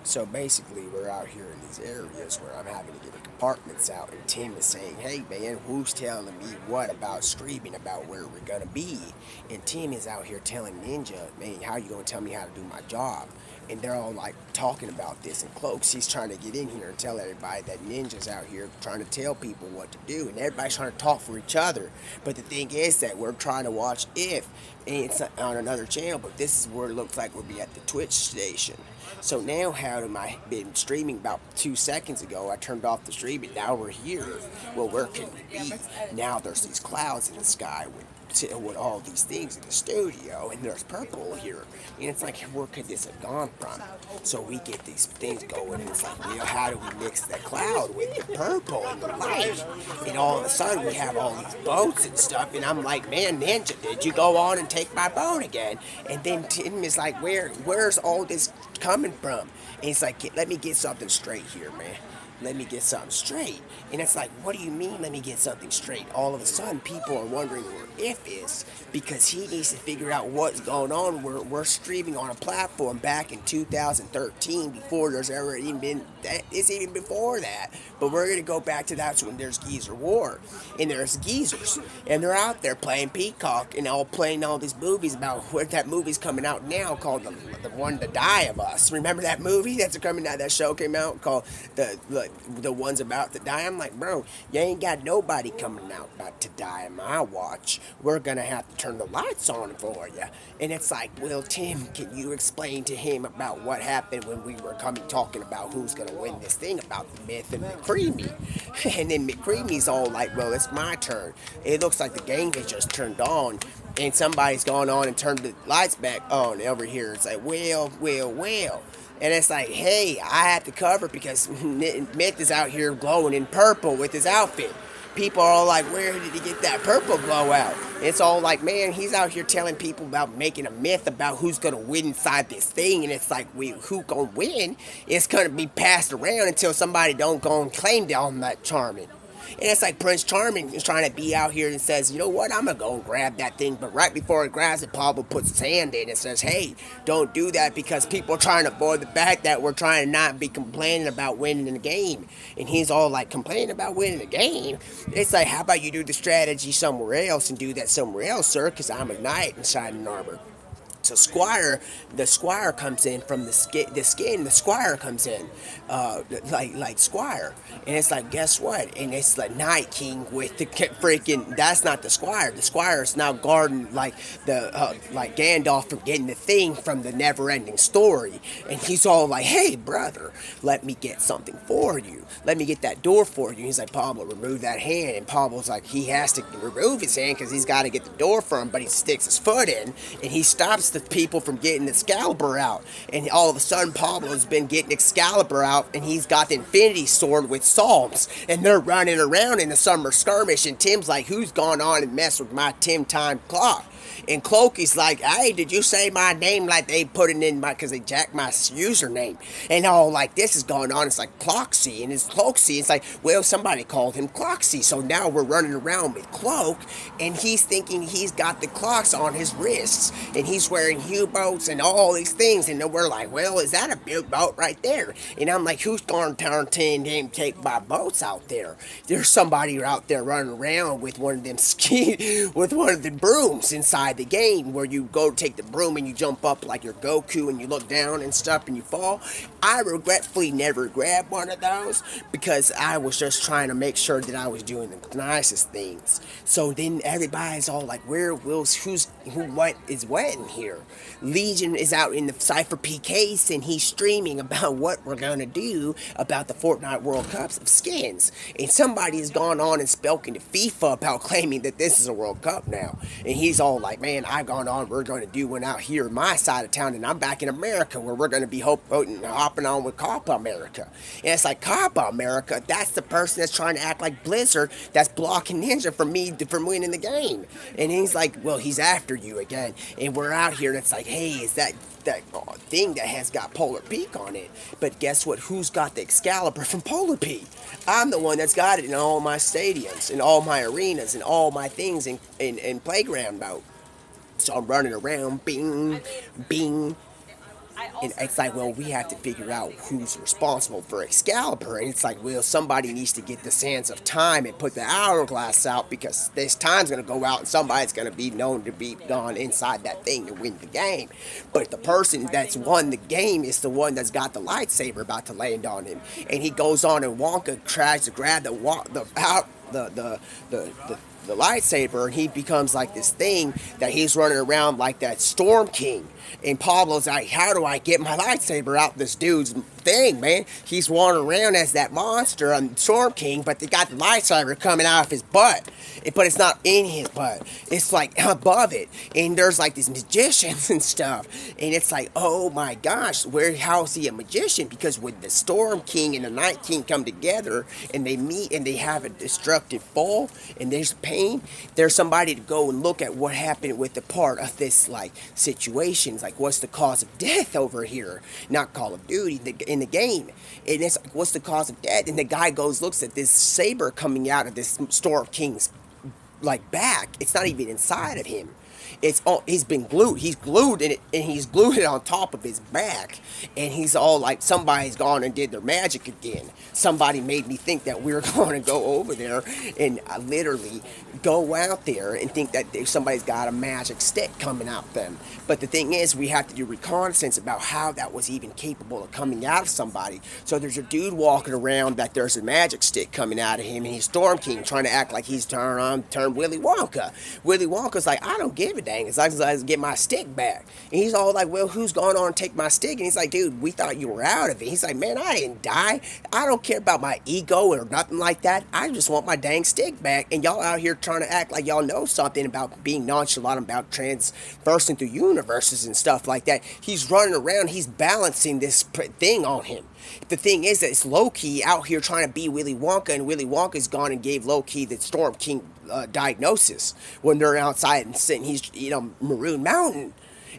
So basically, we're out here in these areas where I'm having to get the compartments out, and Tim is saying, "Hey man, who's telling me what about screaming about where we're gonna be?" And Tim is out here telling Ninja, "Man, how you gonna tell me how to do my job?" And they're all like talking about this. And Cloaks, he's trying to get in here and tell everybody that Ninja's out here trying to tell people what to do, and everybody's trying to talk for each other. But the thing is that we're trying to watch If, and it's on another channel, but this is where it looks like we'll be at the Twitch station. So now, how am I been streaming about 2 seconds ago? I turned off the stream, and now we're here. Well, where can we be? Now there's these clouds in the sky with all these things in the studio, and there's purple here, and it's like, where could this have gone from? So we get these things going, and it's like, how do we mix the cloud with the purple and the light? And all of a sudden, we have all these boats and stuff, and I'm like, man, Ninja, did you go on and take my boat again? And then Tim is like, where's all this coming from? And he's like, let me get something straight here, man. Let me get something straight. And it's like, what do you mean, let me get something straight? All of a sudden, people are wondering where If is, because he needs to figure out what's going on. We're streaming on a platform back in 2013, before there's ever even been that. It's even before that. But we're going to go back to that's when there's Geezer War. And there's geezers. And they're out there playing Peacock and all playing all these movies about what that movie's coming out now called the One to Die of Us. Remember that movie that's coming out? That show came out called the ones about to die. I'm like, bro, you ain't got nobody coming out about to die in my watch. We're gonna have to turn the lights on for you. And it's like, well, Tim, can you explain to him about what happened when we were talking about who's gonna win this thing about the Myth and McCreamy? And then McCreamy's all like, well, it's my turn. It looks like the game has just turned on, and somebody's gone on and turned the lights back on over here. It's like, well. And it's like, hey, I have to cover because Myth is out here glowing in purple with his outfit. People are all like, where did he get that purple glow out? It's all like, man, he's out here telling people about making a myth about who's going to win inside this thing. And it's like, who going to win? It's going to be passed around until somebody don't go and claim that I'm that charming. And it's like Prince Charming is trying to be out here and says, you know what, I'm going to go and grab that thing. But right before he grabs it, Pablo puts his hand in and says, hey, don't do that because people are trying to avoid the fact that we're trying to not be complaining about winning the game. And he's all like, complaining about winning the game? It's like, how about you do the strategy somewhere else and do that somewhere else, sir, because I'm a knight in shining armor. So the Squire comes in from the skin. The Squire comes in, like Squire, and it's like, guess what? And it's the Night King with the freaking. That's not the Squire. The Squire is now guarding like like Gandalf from getting the thing from the never-ending story, and he's all like, hey brother, let me get something for you. Let me get that door for you. He's like, Pablo, remove that hand, and Pablo's like, he has to remove his hand because he's got to get the door for him, but he sticks his foot in, and he stops the people from getting Excalibur out. And all of a sudden, Pablo's been getting Excalibur out, and he's got the Infinity Sword with Psalms. And they're running around in the summer skirmish, and Tim's like, who's gone on and messed with my Tim time clock? And Cloaky's like, hey, did you say my name like they put it in my, because they jacked my username. And all like this is going on. It's like Cloxy, and it's Cloaksy. It's like, well, somebody called him Cloxy. So now we're running around with Cloak, and he's thinking he's got the clocks on his wrists, and he's wearing U-boats and all these things. And then we're like, well, is that a big boat right there? And I'm like, who's going to take my boats out there? There's somebody out there running around with one of them with one of the brooms inside the game, where you go take the broom and you jump up like you're Goku and you look down and stuff and you fall. I regretfully never grabbed one of those because I was just trying to make sure that I was doing the nicest things. So then everybody's all like, what is what in here? Legion is out in the Cypher PKs and he's streaming about what we're gonna do about the Fortnite World Cups of skins. And somebody has gone on and spoken to FIFA about claiming that this is a World Cup now. And he's all like, man, I've gone on, we're going to do one out here in my side of town, and I'm back in America where we're going to be hopping on with Copa America. And it's like, Copa America, that's the person that's trying to act like Blizzard that's blocking Ninja from winning the game. And he's like, well, he's after you again. And we're out here, and it's like, hey, is that thing that has got Polar Peak on it? But guess what? Who's got the Excalibur from Polar Peak? I'm the one that's got it in all my stadiums, in all my arenas, and all my things in playground mode. So I'm running around, bing, bing. And it's like, well, we have to figure out who's responsible for Excalibur. And it's like, well, somebody needs to get the sands of time and put the hourglass out, because this time's going to go out and somebody's going to be known to be gone inside that thing to win the game. But the person that's won the game is the one that's got the lightsaber about to land on him. And he goes on, and Wonka tries to grab the lightsaber, and he becomes like this thing that he's running around like that Storm King. And Pablo's like, how do I get my lightsaber out this dude's thing, man? He's wandering around as that monster on Storm King, but they got the lightsaber coming out of his butt. But it's not in his butt. It's like above it. And there's like these magicians and stuff. And it's like, oh my gosh, how is he a magician? Because when the Storm King and the Night King come together and they meet and they have a destructive fall and there's pain, there's somebody to go and look at what happened with the part of this like situations. Like, what's the cause of death over here? Not Call of Duty, in the game. And it's like, what's the cause of death? And the guy goes, looks at this saber coming out of this Storm King's like back. It's not even inside of him. It's all, he's been glued. He's glued in it, and he's glued it on top of his back. And he's all like, somebody's gone and did their magic again. Somebody made me think that we're going to go over there and literally go out there and think that somebody's got a magic stick coming out them. But the thing is, we have to do reconnaissance about how that was even capable of coming out of somebody. So there's a dude walking around that there's a magic stick coming out of him, and he's Storm King trying to act like he's turned Willy Wonka. Willy Wonka's like, I don't give a damn. As long as I get my stick back. And he's all like, well, who's going on and take my stick? And he's like, dude, we thought you were out of it. He's like, man, I didn't die. I don't care about my ego or nothing like that. I just want my dang stick back. And y'all out here trying to act like y'all know something about being nonchalant about transversing through universes and stuff like that. He's running around. He's balancing this thing on him. The thing is that it's Loki out here trying to be Willy Wonka, and Willy Wonka's gone and gave Loki the Storm King diagnosis when they're outside and sitting. He's Maroon Mountain.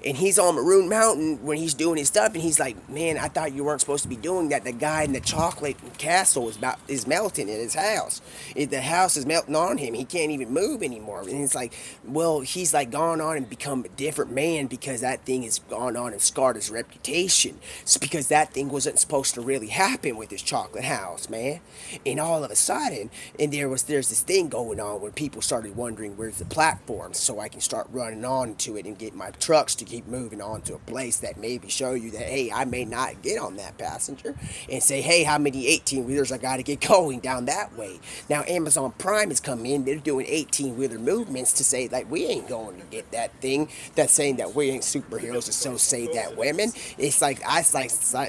And he's on Maroon Mountain when he's doing his stuff, and he's like, man, I thought you weren't supposed to be doing that. The guy in the chocolate castle is melting in his house. The house is melting on him. He can't even move anymore. And it's like, well, he's like gone on and become a different man because that thing has gone on and scarred his reputation. It's because that thing wasn't supposed to really happen with his chocolate house, man. And all of a sudden, and there's this thing going on where people started wondering where's the platform so I can start running on to it and get my trucks to keep moving on to a place that maybe show you that, hey, I may not get on that passenger, and say, hey, how many 18-wheelers I got to get going down that way. Now Amazon Prime has come in. They're doing 18-wheeler movements to say like, we ain't going to get that thing that's saying that we ain't superheroes to so say that women. It's like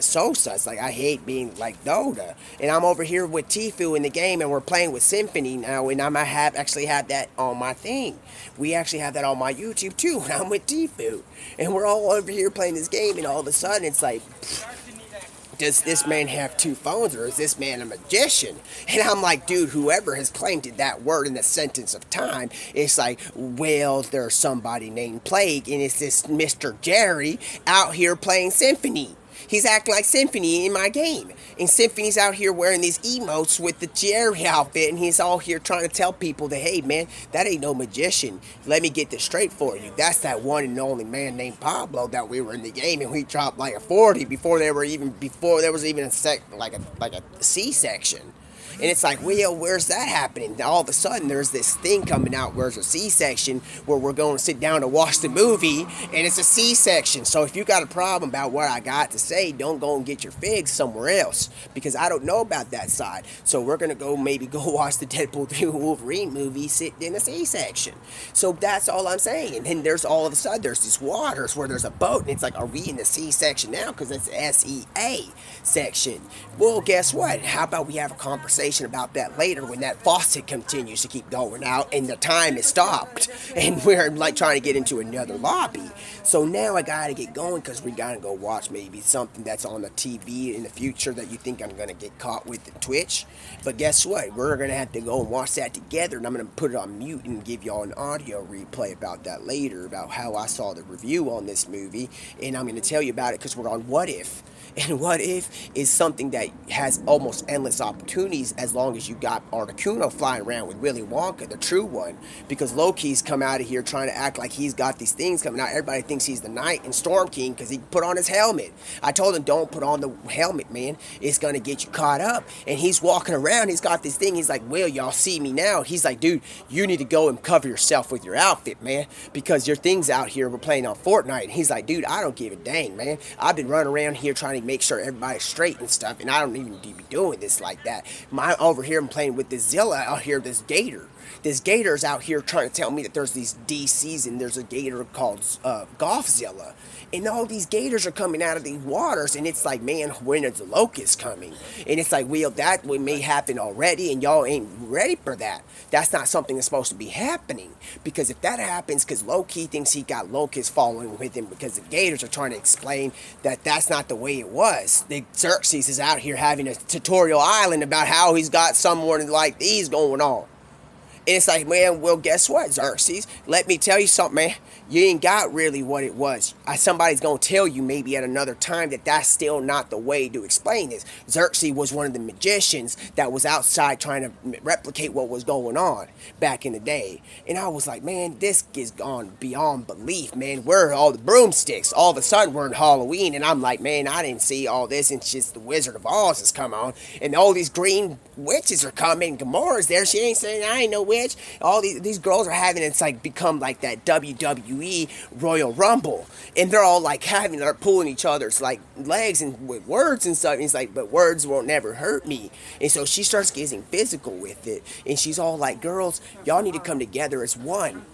Sosa. It's like, I hate being like Dota, and I'm over here with Tfue in the game, and we're playing with Symphony now, and I actually have that on my thing. We actually have that on my YouTube too, and I'm with Tfue. And we're all over here playing this game, and all of a sudden it's like, does this man have two phones, or is this man a magician? And I'm like, dude, whoever has claimed that word in the sentence of time, it's like, well, there's somebody named Plague, and it's this Mr. Jerry out here playing Symphony. He's acting like Symphony in my game. And Symphony's out here wearing these emotes with the Jerry outfit, and he's all here trying to tell people that, hey, man, that ain't no magician. Let me get this straight for you. That's that one and only man named Pablo that we were in the game, and we dropped like a 40 before there was even a C-section. And it's like, well, where's that happening? And all of a sudden, there's this thing coming out where there's a C-section where we're going to sit down to watch the movie, and it's a C-section. So if you got a problem about what I got to say, don't go and get your figs somewhere else, because I don't know about that side. So we're going to maybe go watch the Deadpool 3 Wolverine movie sitting in a C-section. So that's all I'm saying. And then there's all of a sudden, there's these waters where there's a boat, and it's like, are we in the C-section now? Because it's SEA section. Well, guess what? How about we have a conversation about that later when that faucet continues to keep going out and the time is stopped and we're like trying to get into another lobby. So now I gotta get going because we gotta go watch maybe something that's on the TV in the future that you think I'm gonna get caught with the Twitch. But guess what? We're gonna have to go and watch that together, and I'm gonna put it on mute and give y'all an audio replay about that later, about how I saw the review on this movie, and I'm gonna tell you about it because we're on What If. And what if is something that has almost endless opportunities as long as you got Articuno flying around with Willy Wonka, the true one. Because Loki's come out of here trying to act like he's got these things coming out. Everybody thinks he's the Knight and Storm King because he put on his helmet. I told him, don't put on the helmet, man. It's going to get you caught up. And he's walking around. He's got this thing. He's like, well, y'all see me now. He's like, dude, you need to go and cover yourself with your outfit, man. Because your things out here, we're playing on Fortnite. And he's like, dude, I don't give a dang, man. I've been running around here trying to make sure everybody's straight and stuff, and I don't even need to be doing this like that. Over here, I'm playing with this Zilla out here, this gator. This gator's out here trying to tell me that there's these DCs and there's a gator called Golfzilla. And all these gators are coming out of these waters, and it's like, man, when is the locust coming? And it's like, well, that may happen already, and y'all ain't ready for that. That's not something that's supposed to be happening. Because if that happens, because Loki thinks he got locusts following with him, because the gators are trying to explain that that's not the way it was. The Xerxes is out here having a tutorial island about how he's got someone like these going on. And it's like, man, well, guess what, Xerxes? Let me tell you something, man. You ain't got really what it was. Somebody's going to tell you maybe at another time that that's still not the way to explain this. Xerxes was one of the magicians that was outside trying to replicate what was going on back in the day. And I was like, man, this is gone beyond belief, man. Where are all the broomsticks? All of a sudden, we're in Halloween, and I'm like, man, I didn't see all this. And it's just the Wizard of Oz has come on. And all these green witches are coming. Gamora's there. She ain't saying, I ain't no witch. All these girls are having, it's like become like that WWE Royal Rumble, and they're all like they're pulling each other's like legs and with words and stuff. And he's like, but words won't never hurt me. And so she starts getting physical with it, and she's all like, girls, y'all need to come together as one.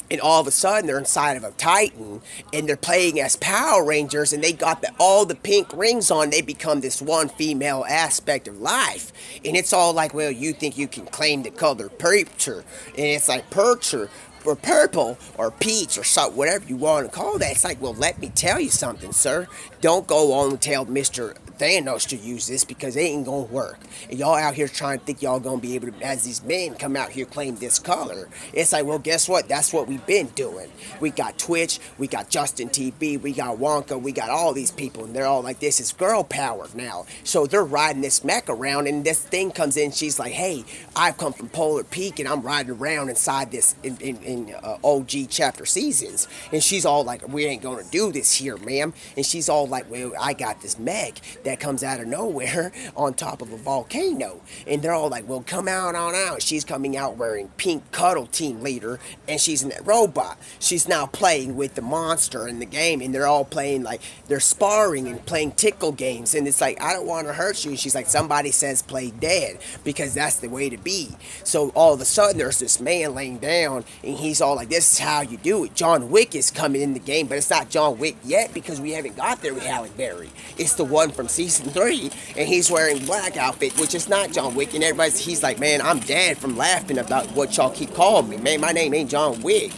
And all of a sudden, they're inside of a Titan, and they're playing as Power Rangers, and they got all the pink rings on. They become this one female aspect of life. And it's all like, well, you think you can claim the color purple, and it's like purple, or purple, or peach, or something, whatever you want to call that. It's like, well, let me tell you something, sir. Don't go on and tell Mr. Thanos to use this, because it ain't gonna work. And y'all out here trying to think y'all gonna be able to, as these men come out here claim this color. It's like, well, guess what? That's what we've been doing. We got Twitch, we got Justin TV, we got Wonka, we got all these people, and they're all like, this is girl power now. So they're riding this mech around, and this thing comes in, she's like, hey, I've come from Polar Peak, and I'm riding around inside this in OG chapter seasons. And she's all like, we ain't gonna do this here, ma'am. And she's all like, well, I got this mech that comes out of nowhere on top of a volcano. And they're all like, well, come out on out. She's coming out wearing pink cuddle team leader, and she's in that robot. She's now playing with the monster in the game, and they're all playing, like, they're sparring and playing tickle games. And it's like, I don't want to hurt you. And she's like, somebody says play dead, because that's the way to be. So all of a sudden, there's this man laying down, and he's all like, this is how you do it. John Wick is coming in the game, but it's not John Wick yet, because we haven't got there with Halle Berry. It's the one from season 3, and he's wearing black outfit, which is not John Wick. And he's like, man, I'm dead from laughing about what y'all keep calling me. Man, my name ain't John Wick.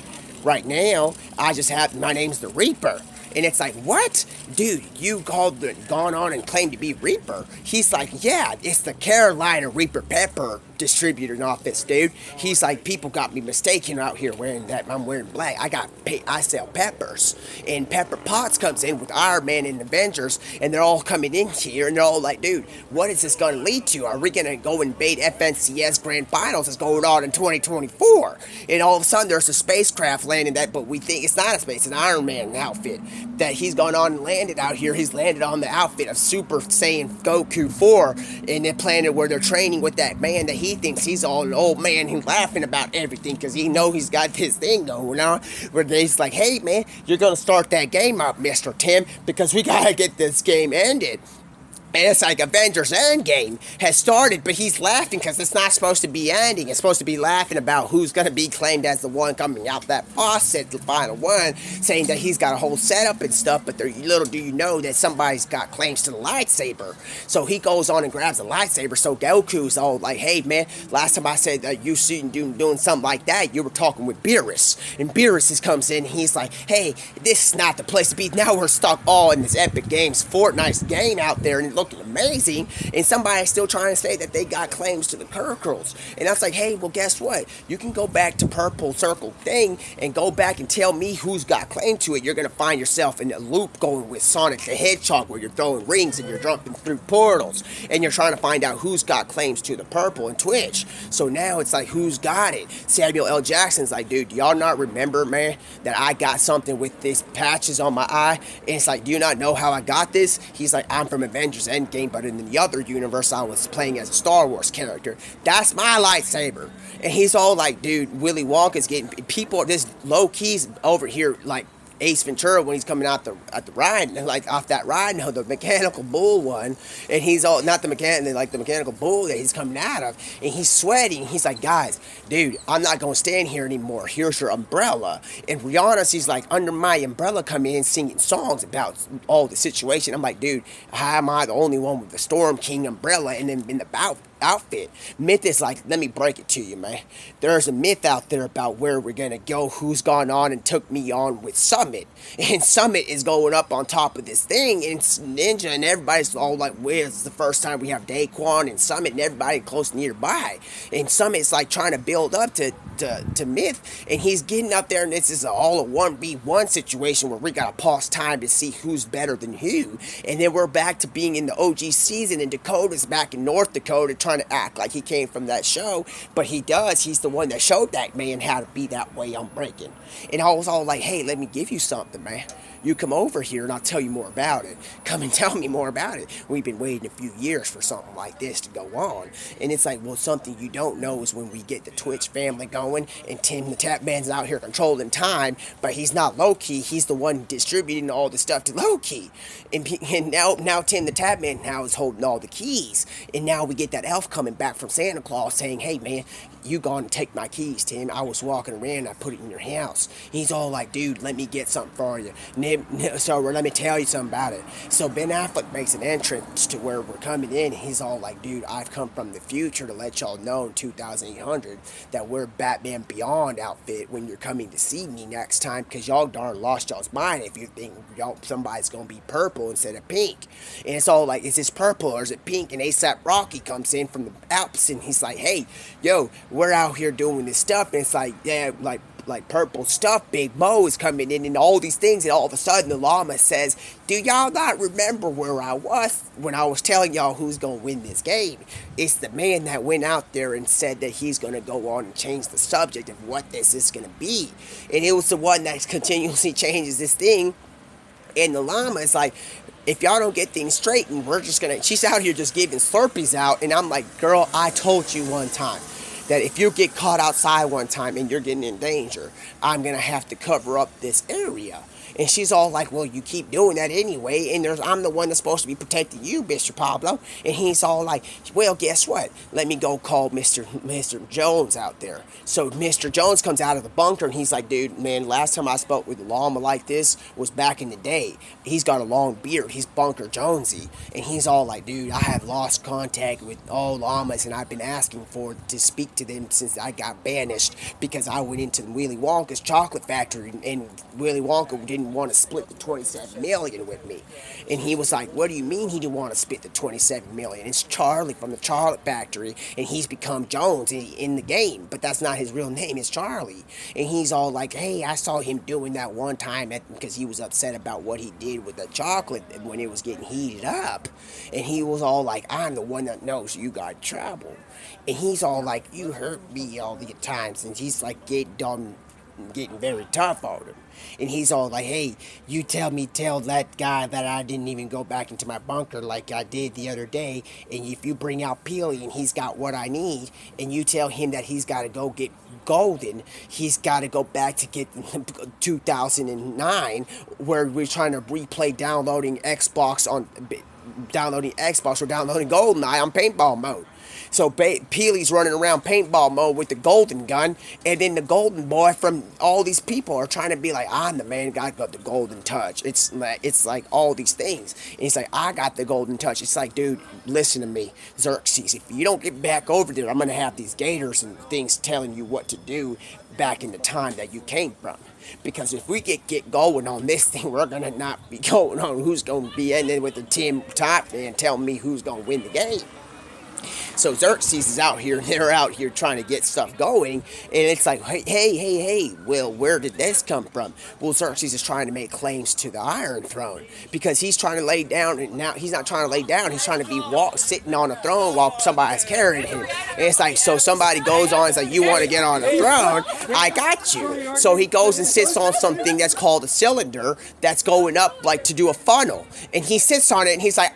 Right now, my name's the Reaper. And it's like, what? Dude, you gone on and claimed to be Reaper. He's like, yeah, it's the Carolina Reaper Pepper distributing office, dude. He's like, people got me mistaken out here wearing that. I'm wearing black. I sell peppers. And Pepper Potts comes in with Iron Man and Avengers, and they're all coming in here, and they're all like, dude, what is this going to lead to? Are we going to go invade FNCS Grand Finals that's going on in 2024? And all of a sudden, there's a spacecraft landing that, but we think it's not a space, it's an Iron Man outfit that he's gone on and landed out here. He's landed on the outfit of Super Saiyan Goku 4 in the planet where they're training with that man that he thinks he's all an old man who's laughing about everything because he know he's got this thing going on where he's like, hey man, you're gonna start that game up, Mr. Tim, because we gotta get this game ended. And it's like Avengers Endgame has started, but he's laughing because it's not supposed to be ending. It's supposed to be laughing about who's going to be claimed as the one coming out that faucet, the final one, saying that he's got a whole setup and stuff, but little do you know that somebody's got claims to the lightsaber. So he goes on and grabs the lightsaber, so Goku's all like, hey man, last time I said that you seen doing something like that, you were talking with Beerus. And Beerus comes in, and he's like, hey, this is not the place to be. Now we're stuck all in this Epic Games Fortnite game out there, and looking amazing, and somebody's still trying to say that they got claims to the circles. And I was like, hey, well, guess what? You can go back to Purple Circle thing and go back and tell me who's got claim to it. You're going to find yourself in a loop going with Sonic the Hedgehog where you're throwing rings and you're jumping through portals, and you're trying to find out who's got claims to the purple and Twitch. So now it's like, who's got it? Samuel L. Jackson's like, dude, do y'all not remember, man, that I got something with this patches on my eye? And it's like, do you not know how I got this? He's like, I'm from Avengers Endgame, but in the other universe, I was playing as a Star Wars character. That's my lightsaber. And he's all like, dude, Willy Wonka's getting people, this low keys over here, like Ace Ventura when he's coming out at the ride, like off that ride, no, the mechanical bull one, and he's all, not the mechanical bull that he's coming out of, and he's sweating. He's like, guys, dude, I'm not gonna stand here anymore. Here's your umbrella. And Rihanna's, he's like, under my umbrella, come in singing songs about all the situation. I'm like, dude, how am I the only one with the Storm King umbrella and then in the outfit? Myth is like, let me break it to you, man. There's a myth out there about where we're gonna go, who's gone on and took me on with Summit. And Summit is going up on top of this thing, and it's Ninja, and everybody's all like, where's the first time we have Daquan and Summit and everybody close nearby. And Summit's like trying to build up to Myth, and he's getting up there, and this is all a 1v1 situation where we gotta pause time to see who's better than who. And then we're back to being in the OG season, and Dakota's back in North Dakota trying to act like he came from that show, but he's the one that showed that man how to be that way on breaking. And I was all like, hey, let me give you something, man. You come over here and I'll tell you more about it. Come and tell me more about it. We've been waiting a few years for something like this to go on. And it's like, well, something you don't know is when we get the Twitch family going and Tim the Tap Man's out here controlling time, but he's not low-key. He's the one distributing all the stuff to low-key. And now Tim the Tap Man now is holding all the keys. And now we get that elf coming back from Santa Claus saying, hey, man, you gone and take my keys, Tim. I was walking around, I put it in your house. He's all like, dude, let me get something for you. So let me tell you something about it. So Ben Affleck makes an entrance to where we're coming in. He's all like, dude, I've come from the future to let y'all know in 2800 that we're Batman Beyond outfit when you're coming to see me next time, because y'all darn lost y'all's mind if you think somebody's going to be purple instead of pink. And it's all like, is this purple or is it pink? And ASAP Rocky comes in from the Alps and he's like, hey, yo, we're out here doing this stuff. And it's like, yeah, like purple stuff. Big Mo is coming in and all these things, and all of a sudden the llama says, do y'all not remember where I was when I was telling y'all who's gonna win this game? It's the man that went out there and said that he's gonna go on and change the subject of what this is gonna be. And it was the one that continuously changes this thing. And the llama is like, if y'all don't get things straightened, we're just gonna, she's out here just giving Slurpees out. And I'm like, girl, I told you one time that if you get caught outside one time and you're getting in danger, I'm going to have to cover up this area. And she's all like, well, you keep doing that anyway, and I'm the one that's supposed to be protecting you, Mr. Pablo. And he's all like, well, guess what? Let me go call Mr. Jones out there. So Mr. Jones comes out of the bunker, and he's like, dude, man, last time I spoke with a llama like this was back in the day. He's got a long beard. He's Bunker Jonesy. And he's all like, dude, I have lost contact with all llamas, and I've been asking to speak to them since I got banished because I went into Willy Wonka's chocolate factory, and Willy Wonka didn't want to split the 27 million with me. And he was like, what do you mean he didn't want to split the 27 million? It's Charlie from the chocolate factory, and he's become Jones in the game, but that's not his real name. It's Charlie. And he's all like, hey, I saw him doing that one time because he was upset about what he did with the chocolate when it was getting heated up. And he was all like, I'm the one that knows you got trouble. And he's all like, you hurt me all the times. And he's like getting very tough on him. And he's all like, hey, you tell that guy that I didn't even go back into my bunker like I did the other day. And if you bring out Peely and he's got what I need, and you tell him that he's got to go get golden, he's got to go back to get 2009, where we're trying to replay downloading Xbox or downloading GoldenEye on paintball mode. So Peely's running around paintball mode with the golden gun, and then the golden boy from all these people are trying to be like, I'm the man, I got the golden touch. It's like all these things. And he's like, I got the golden touch. It's like, dude, listen to me, Xerxes. If you don't get back over there, I'm going to have these gators and things telling you what to do back in the time that you came from. Because if we get going on this thing, we're going to not be going on who's going to be ending with the team top man telling me who's going to win the game. So Xerxes is out here, and they're out here trying to get stuff going, and it's like, hey, well, where did this come from? Well, Xerxes is trying to make claims to the Iron Throne, because he's trying to lay down, and now he's not trying to lay down, he's trying to be sitting on a throne while somebody's carrying him. And it's like, so somebody goes on, it's like, you want to get on the throne? I got you. So he goes and sits on something that's called a cylinder that's going up like to do a funnel, and he sits on it, and he's like,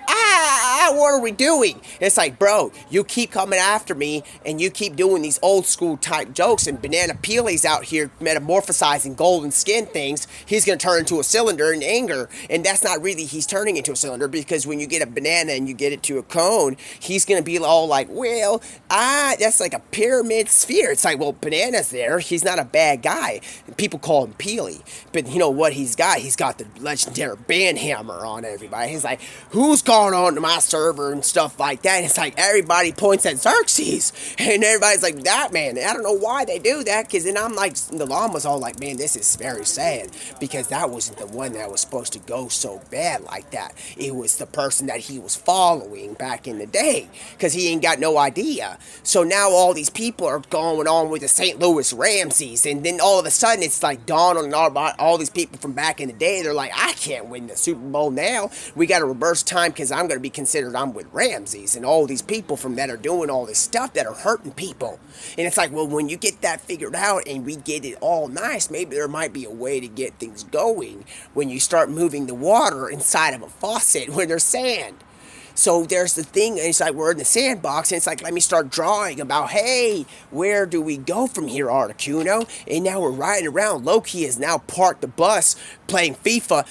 what are we doing? And it's like, bro, you keep coming after me, and you keep doing these old school type jokes, and Banana Peely's out here metamorphosizing golden skin things. He's going to turn into a cylinder in anger, and that's not really, he's turning into a cylinder, because when you get a banana and you get it to a cone, he's going to be all like, well, that's like a pyramid sphere. It's like, well, Banana's there. He's not a bad guy. People call him Peely, but you know what he's got? He's got the legendary band hammer on everybody. He's like, who's gone on to my server and stuff like that? And it's like, everybody points at Xerxes, and everybody's like, that man. And I don't know why they do that, because then I'm like, the llama's all like, man, this is very sad, because that wasn't the one that was supposed to go so bad like that. It was the person that he was following back in the day, because he ain't got no idea. So now all these people are going on with the St. Louis Ramses, and then all of a sudden it's like dawn on all these people from back in the day. They're like, I can't win the Super Bowl now. We got to reverse time, because I'm going to be considered I'm with Ramses, and all these people from that are doing all this stuff that are hurting people. And it's like, well, when you get that figured out and we get it all nice, maybe there might be a way to get things going when you start moving the water inside of a faucet where there's sand. So there's the thing, and it's like, we're in the sandbox, and it's like, let me start drawing about, hey, where do we go from here, Articuno? And now we're riding around. Loki has now parked the bus playing FIFA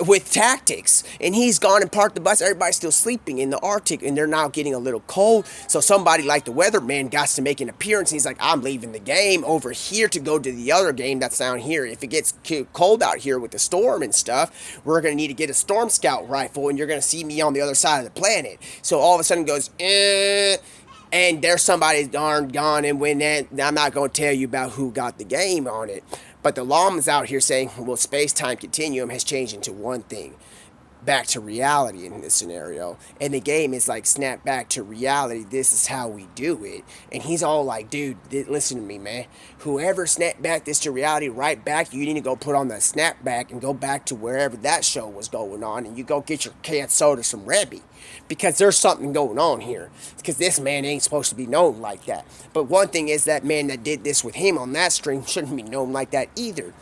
with tactics, and he's gone and parked the bus. Everybody's still sleeping in the Arctic, and they're now getting a little cold. So somebody like the weatherman got to make an appearance, and he's like, I'm leaving the game over here to go to the other game that's down here. If it gets cold out here with the storm and stuff, we're going to need to get a Storm Scout rifle, and you're going to see me on the other side of the planet. So all of a sudden goes, and there's somebody's darn gone, and when that, I'm not going to tell you about who got the game on it. But the llama's out here saying, well, space-time continuum has changed into one thing. Back to reality in this scenario. And the game is like, snap back to reality. This is how we do it. And he's all like, dude, listen to me, man. Whoever snapped back this to reality right back, you need to go put on the snapback and go back to wherever that show was going on. And you go get your canned soda from Rebby. Because there's something going on here. Because this man ain't supposed to be known like that. But one thing is, that man that did this with him on that stream shouldn't be known like that either.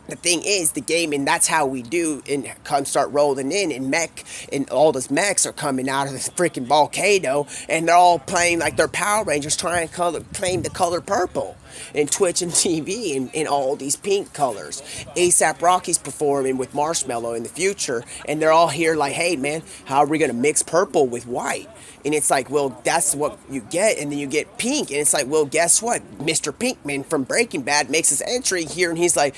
The thing is, the game, and that's how we do, and come start rolling in, and and all those mechs are coming out of this freaking volcano, and they're all playing like they're Power Rangers, trying to claim the color purple, and Twitch and TV, and all these pink colors. ASAP Rocky's performing with Marshmallow in the future, and they're all here like, hey man, how are we going to mix purple with white? And it's like, well, that's what you get, and then you get pink, and it's like, well, guess what? Mr. Pinkman from Breaking Bad makes his entry here, and he's like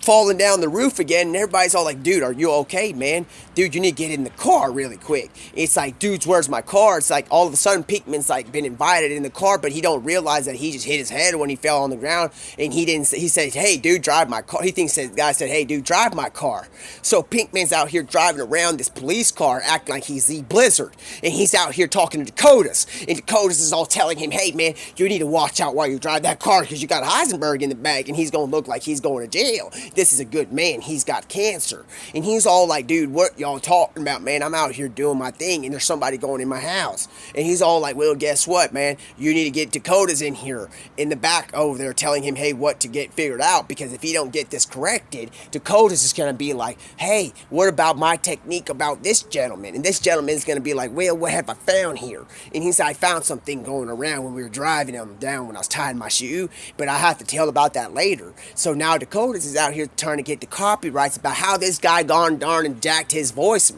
falling down the roof again, and everybody's all like, dude, are you okay, man? Dude, you need to get in the car really quick. It's like, dudes, where's my car? It's like, all of a sudden, Pinkman's like been invited in the car, but he don't realize that he just hit his head when he fell on the ground, and he said, hey, dude, drive my car. He thinks that the guy said, hey, dude, drive my car. So Pinkman's out here driving around this police car, acting like he's the Blizzard, and he's out here talking to Dakotas, and Dakotas is all telling him, hey, man, you need to watch out while you drive that car, because you got Heisenberg in the back, and he's going to look like he's going to jail. This is a good man. He's got cancer. And he's all like, dude, what y'all talking about, man? I'm out here doing my thing, and there's somebody going in my house. And he's all like, well, guess what, man? You need to get Dakotas in here, in the back over there, telling him, hey, what to get figured out, because if he don't get this corrected, Dakotas is going to be like, hey, what about my technique about this gentleman? And this gentleman is going to be like, well, what have I found here? And he's like, I found something going around when we were driving him down when I was tying my shoe, but I have to tell about that later. So now Dakotas is out here trying to get the copyrights about how this guy gone darn and jacked his voice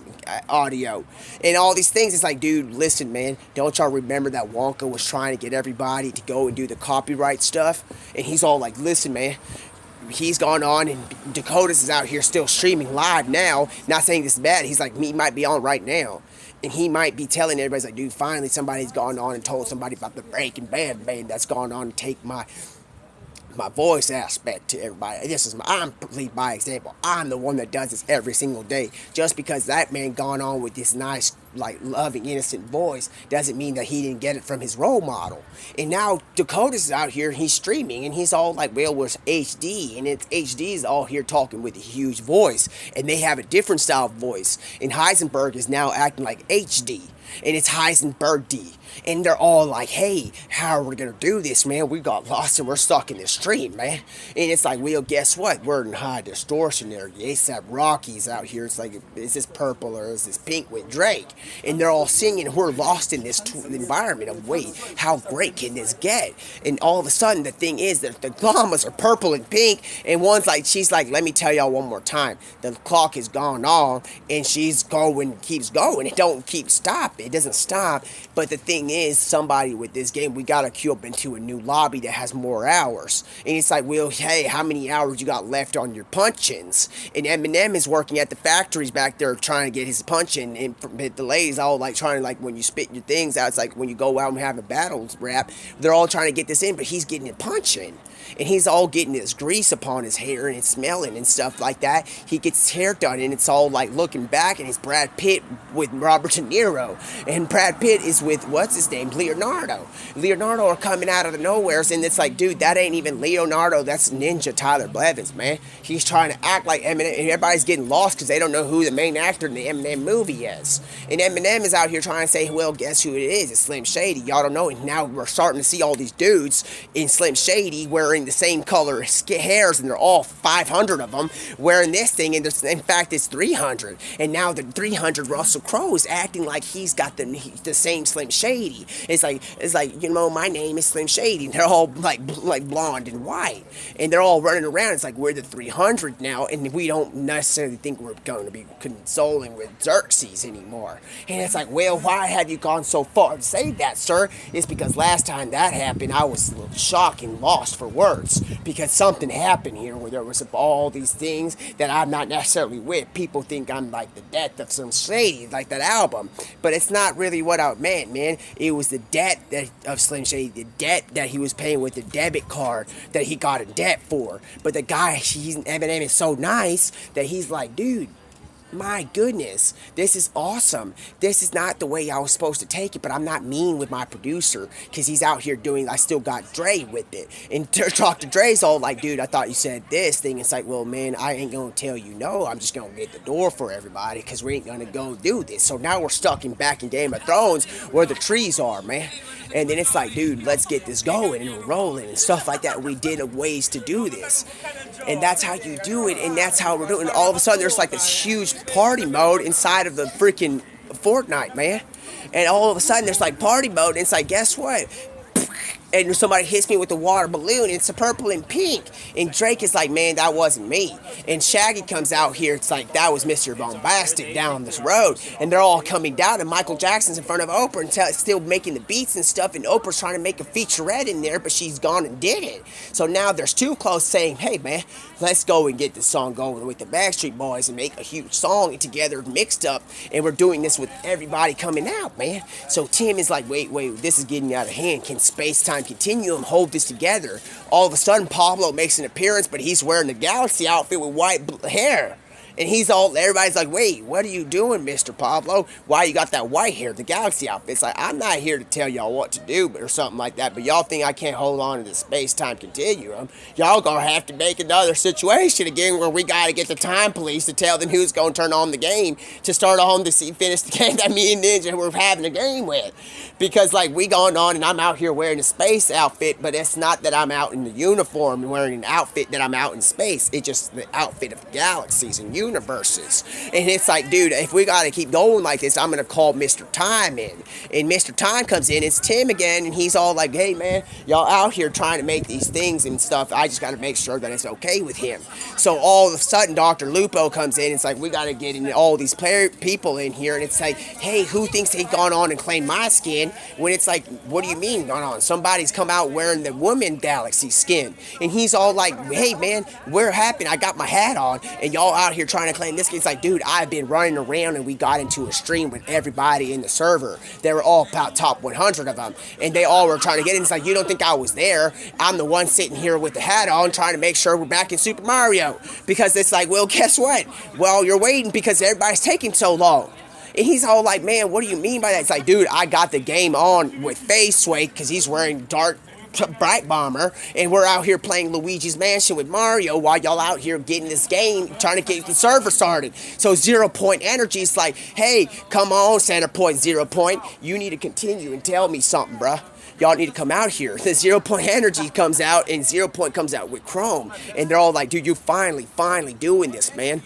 audio and all these things. It's like, dude, listen, man, don't y'all remember that Wonka was trying to get everybody to go and do the copyright stuff? And he's all like, listen, man, he's gone on and Dakotas is out here still streaming live now. Not saying this is bad. He's like, he might be on right now. And he might be telling everybody, like, dude, finally somebody's gone on and told somebody about the Breaking Bad band that's gone on to take my voice aspect to everybody. I'm lead by example. I'm the one that does this every single day. Just because that man gone on with this nice, like, loving, innocent voice doesn't mean that he didn't get it from his role model. And now Dakota's out here, he's streaming, and he's all like, well, where's HD? And it's HD is all here talking with a huge voice, and they have a different style of voice. And Heisenberg is now acting like HD. And it's Heisenberg D. And they're all like, hey, how are we going to do this, man? We got lost and we're stuck in this stream, man. And it's like, well, guess what? We're in high distortion area. ASAP Rocky's out here. It's like, is this purple or is this pink with Drake? And they're all singing. We're lost in this environment of, wait, how great can this get? And all of a sudden, the thing is that the llamas are purple and pink. And one's like, she's like, let me tell y'all one more time. The clock is gone on. And she's going, keeps going. It don't keep stopping. It doesn't stop. But the thing is, somebody with this game, we gotta queue up into a new lobby that has more hours. And it's like, well, hey, how many hours you got left on your punch-ins? And Eminem is working at the factories back there trying to get his punch-in. And the ladies all like trying to, like, when you spit your things out, it's like when you go out and have a battle rap, they're all trying to get this in, but he's getting it punch-in. And he's all getting this grease upon his hair and it's smelling and stuff like that. He gets his hair done and it's all like looking back, and it's Brad Pitt with Robert De Niro. And Brad Pitt is with, what's his name, Leonardo. Leonardo are coming out of the nowheres, and it's like, dude, that ain't even Leonardo, that's Ninja Tyler Blevins, man. He's trying to act like Eminem, and everybody's getting lost because they don't know who the main actor in the Eminem movie is. And Eminem is out here trying to say, well, guess who it is? It's Slim Shady. Y'all don't know. And now we're starting to see all these dudes in Slim Shady wearing the same color hairs, and they're all 500 of them wearing this thing, and in fact it's 300. And now the 300 Russell Crowe is acting like he's got the same Slim Shady. It's like, you know, my name is Slim Shady, and they're all like blonde and white, and they're all running around. It's like, we're the 300 now, and we don't necessarily think we're going to be consoling with Xerxes anymore. And it's like, well, why have you gone so far to say that, sir? It's because last time that happened, I was a little shocked and lost for words, because something happened here where there was all these things that I'm not necessarily with. People think I'm like the death of Slim Shady, like that album, but it's not really what I meant, man. It was the debt of Slim Shady, the debt that he was paying with the debit card that he got in debt for. But the guy, Eminem is so nice that he's like, dude, my goodness, this is awesome. This is not the way I was supposed to take it, but I'm not mean with my producer, because he's out here doing, I still got Dre with it. And Dr. Dre's all like, dude, I thought you said this thing. It's like, well, man, I ain't gonna tell you no. I'm just gonna get the door for everybody, because we ain't gonna go do this. So now we're stuck back in Game of Thrones where the trees are, man. And then it's like, dude, let's get this going and we're rolling and stuff like that. We did ways to do this. And that's how you do it, and that's how we're doing it. All of a sudden, there's like this huge party mode inside of the freaking Fortnite, man. And all of a sudden, there's like party mode, and it's like, guess what? And somebody hits me with a water balloon, it's a purple and pink. And Drake is like, man, that wasn't me. And Shaggy comes out here, it's like, that was Mr. Bombastic down this road. And they're all coming down, and Michael Jackson's in front of Oprah and still making the beats and stuff, and Oprah's trying to make a featurette in there, but she's gone and did it. So now there's Too Close saying, hey, man, let's go and get this song going with the Backstreet Boys and make a huge song together, mixed up, and we're doing this with everybody coming out, man. So Tim is like, wait, this is getting out of hand. Can space-time continuum hold this together? All of a sudden, Pablo makes an appearance, but he's wearing the Galaxy outfit with white hair. And everybody's like, wait, what are you doing, Mr. Pablo? Why you got that white hair, the Galaxy outfit? It's like, I'm not here to tell y'all what to do, or something like that, but y'all think I can't hold on to the space-time continuum. Y'all gonna have to make another situation again where we gotta get the time police to tell them who's gonna turn on the game to start on to finish the game that me and Ninja were having a game with. Because, like, we going on and I'm out here wearing a space outfit, but it's not that I'm out in the uniform and wearing an outfit that I'm out in space. It's just the outfit of galaxies and universes. And it's like, dude, if we got to keep going like this, I'm going to call Mr. Time in. And Mr. Time comes in, it's Tim again, and he's all like, hey, man, y'all out here trying to make these things and stuff. I just got to make sure that it's okay with him. So all of a sudden, Dr. Lupo comes in. It's like, we got to get in all these people in here. And it's like, hey, who thinks they've gone on and claimed my skin? When it's like, what do you mean gone on? Somebody's come out wearing the woman galaxy skin. And he's all like, hey, man, where happened? I got my hat on, and y'all out here trying to claim this. It's like, dude, I've been running around, and we got into a stream with everybody in the server. They were all about top 100 of them, and they all were trying to get in. It's like, you don't think I was there? I'm the one sitting here with the hat on trying to make sure we're back in Super Mario. Because it's like, well, guess what? Well, you're waiting because everybody's taking so long. And he's all like, man, what do you mean by that? It's like, dude, I got the game on with Face Sway because he's wearing dark Bright Bomber, and we're out here playing Luigi's Mansion with Mario while y'all out here getting this game, trying to get the server started. So 0 Point Energy is like, hey, come on, Center Point, 0 Point, you need to continue and tell me something, bruh. Y'all need to come out here. The 0 Point Energy comes out, and 0 Point comes out with Chrome, and they're all like, dude, you finally doing this, man.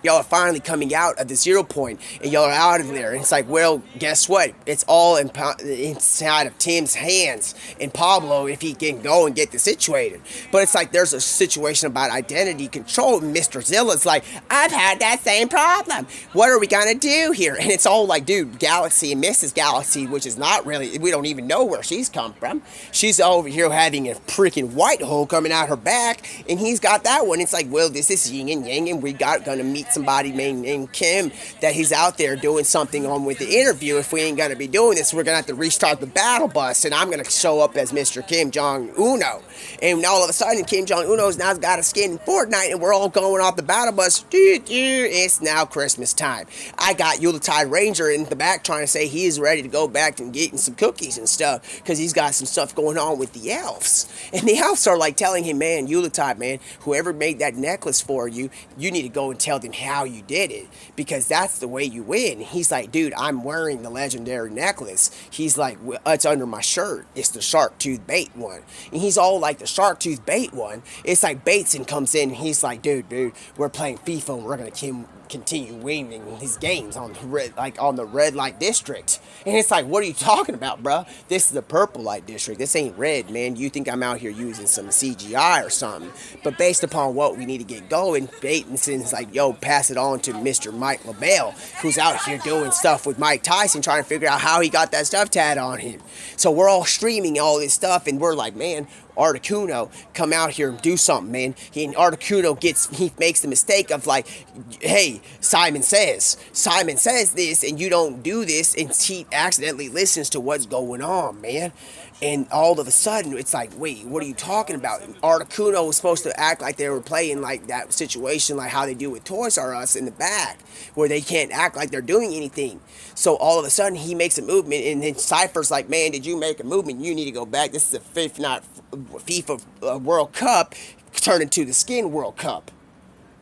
Y'all are finally coming out of the 0 Point, and y'all are out of there. And it's like, well, guess what? It's all inside of Tim's hands and Pablo if he can go and get this situated. But it's like there's a situation about identity control. And Mr. Zilla's like, I've had that same problem. What are we going to do here? And it's all like, dude, Galaxy and Mrs. Galaxy, which is not really, we don't even know where she's come from. She's over here having a freaking white hole coming out her back, and he's got that one. It's like, well, this is yin and yang, and we got going to meet somebody named Kim that he's out there doing something on with the interview. If we ain't gonna be doing this, we're gonna have to restart the battle bus, and I'm gonna show up as Mr. Kim Jong-uno. And all of a sudden, Kim Jong-uno's now got a skin in Fortnite, and we're all going off the battle bus. It's now Christmas time. I got Yuletide Ranger in the back trying to say he is ready to go back and getting some cookies and stuff because he's got some stuff going on with the elves. And the elves are like telling him, man, Yuletide, man, whoever made that necklace for you, you need to go and tell them how you did it, because that's the way you win. He's like, dude, I'm wearing the legendary necklace. He's like, well, it's under my shirt. It's the shark tooth bait one. And he's all like, the shark tooth bait one. It's like Bateson comes in and he's like, dude, we're playing FIFA and we're gonna continue winning these games on the red light district. And it's like, what are you talking about, bro? This is the purple light district. This ain't red, man. You think I'm out here using some CGI or something? But based upon what we need to get going, Bateson's like, yo, pass it on to Mr. Mike LaBelle, who's out here doing stuff with Mike Tyson, trying to figure out how he got that stuff tat on him. So we're all streaming all this stuff, and we're like, man, Articuno, come out here and do something, man. Articuno he makes the mistake of like, hey, Simon says this, and you don't do this, and he accidentally listens to what's going on, man. And all of a sudden, it's like, wait, what are you talking about? Articuno was supposed to act like they were playing like that situation, like how they do with Toys R Us in the back, where they can't act like they're doing anything. So all of a sudden, he makes a movement, and then Cypher's like, man, did you make a movement? You need to go back. This is the fifth, not FIFA World Cup, turned into the Skin World Cup.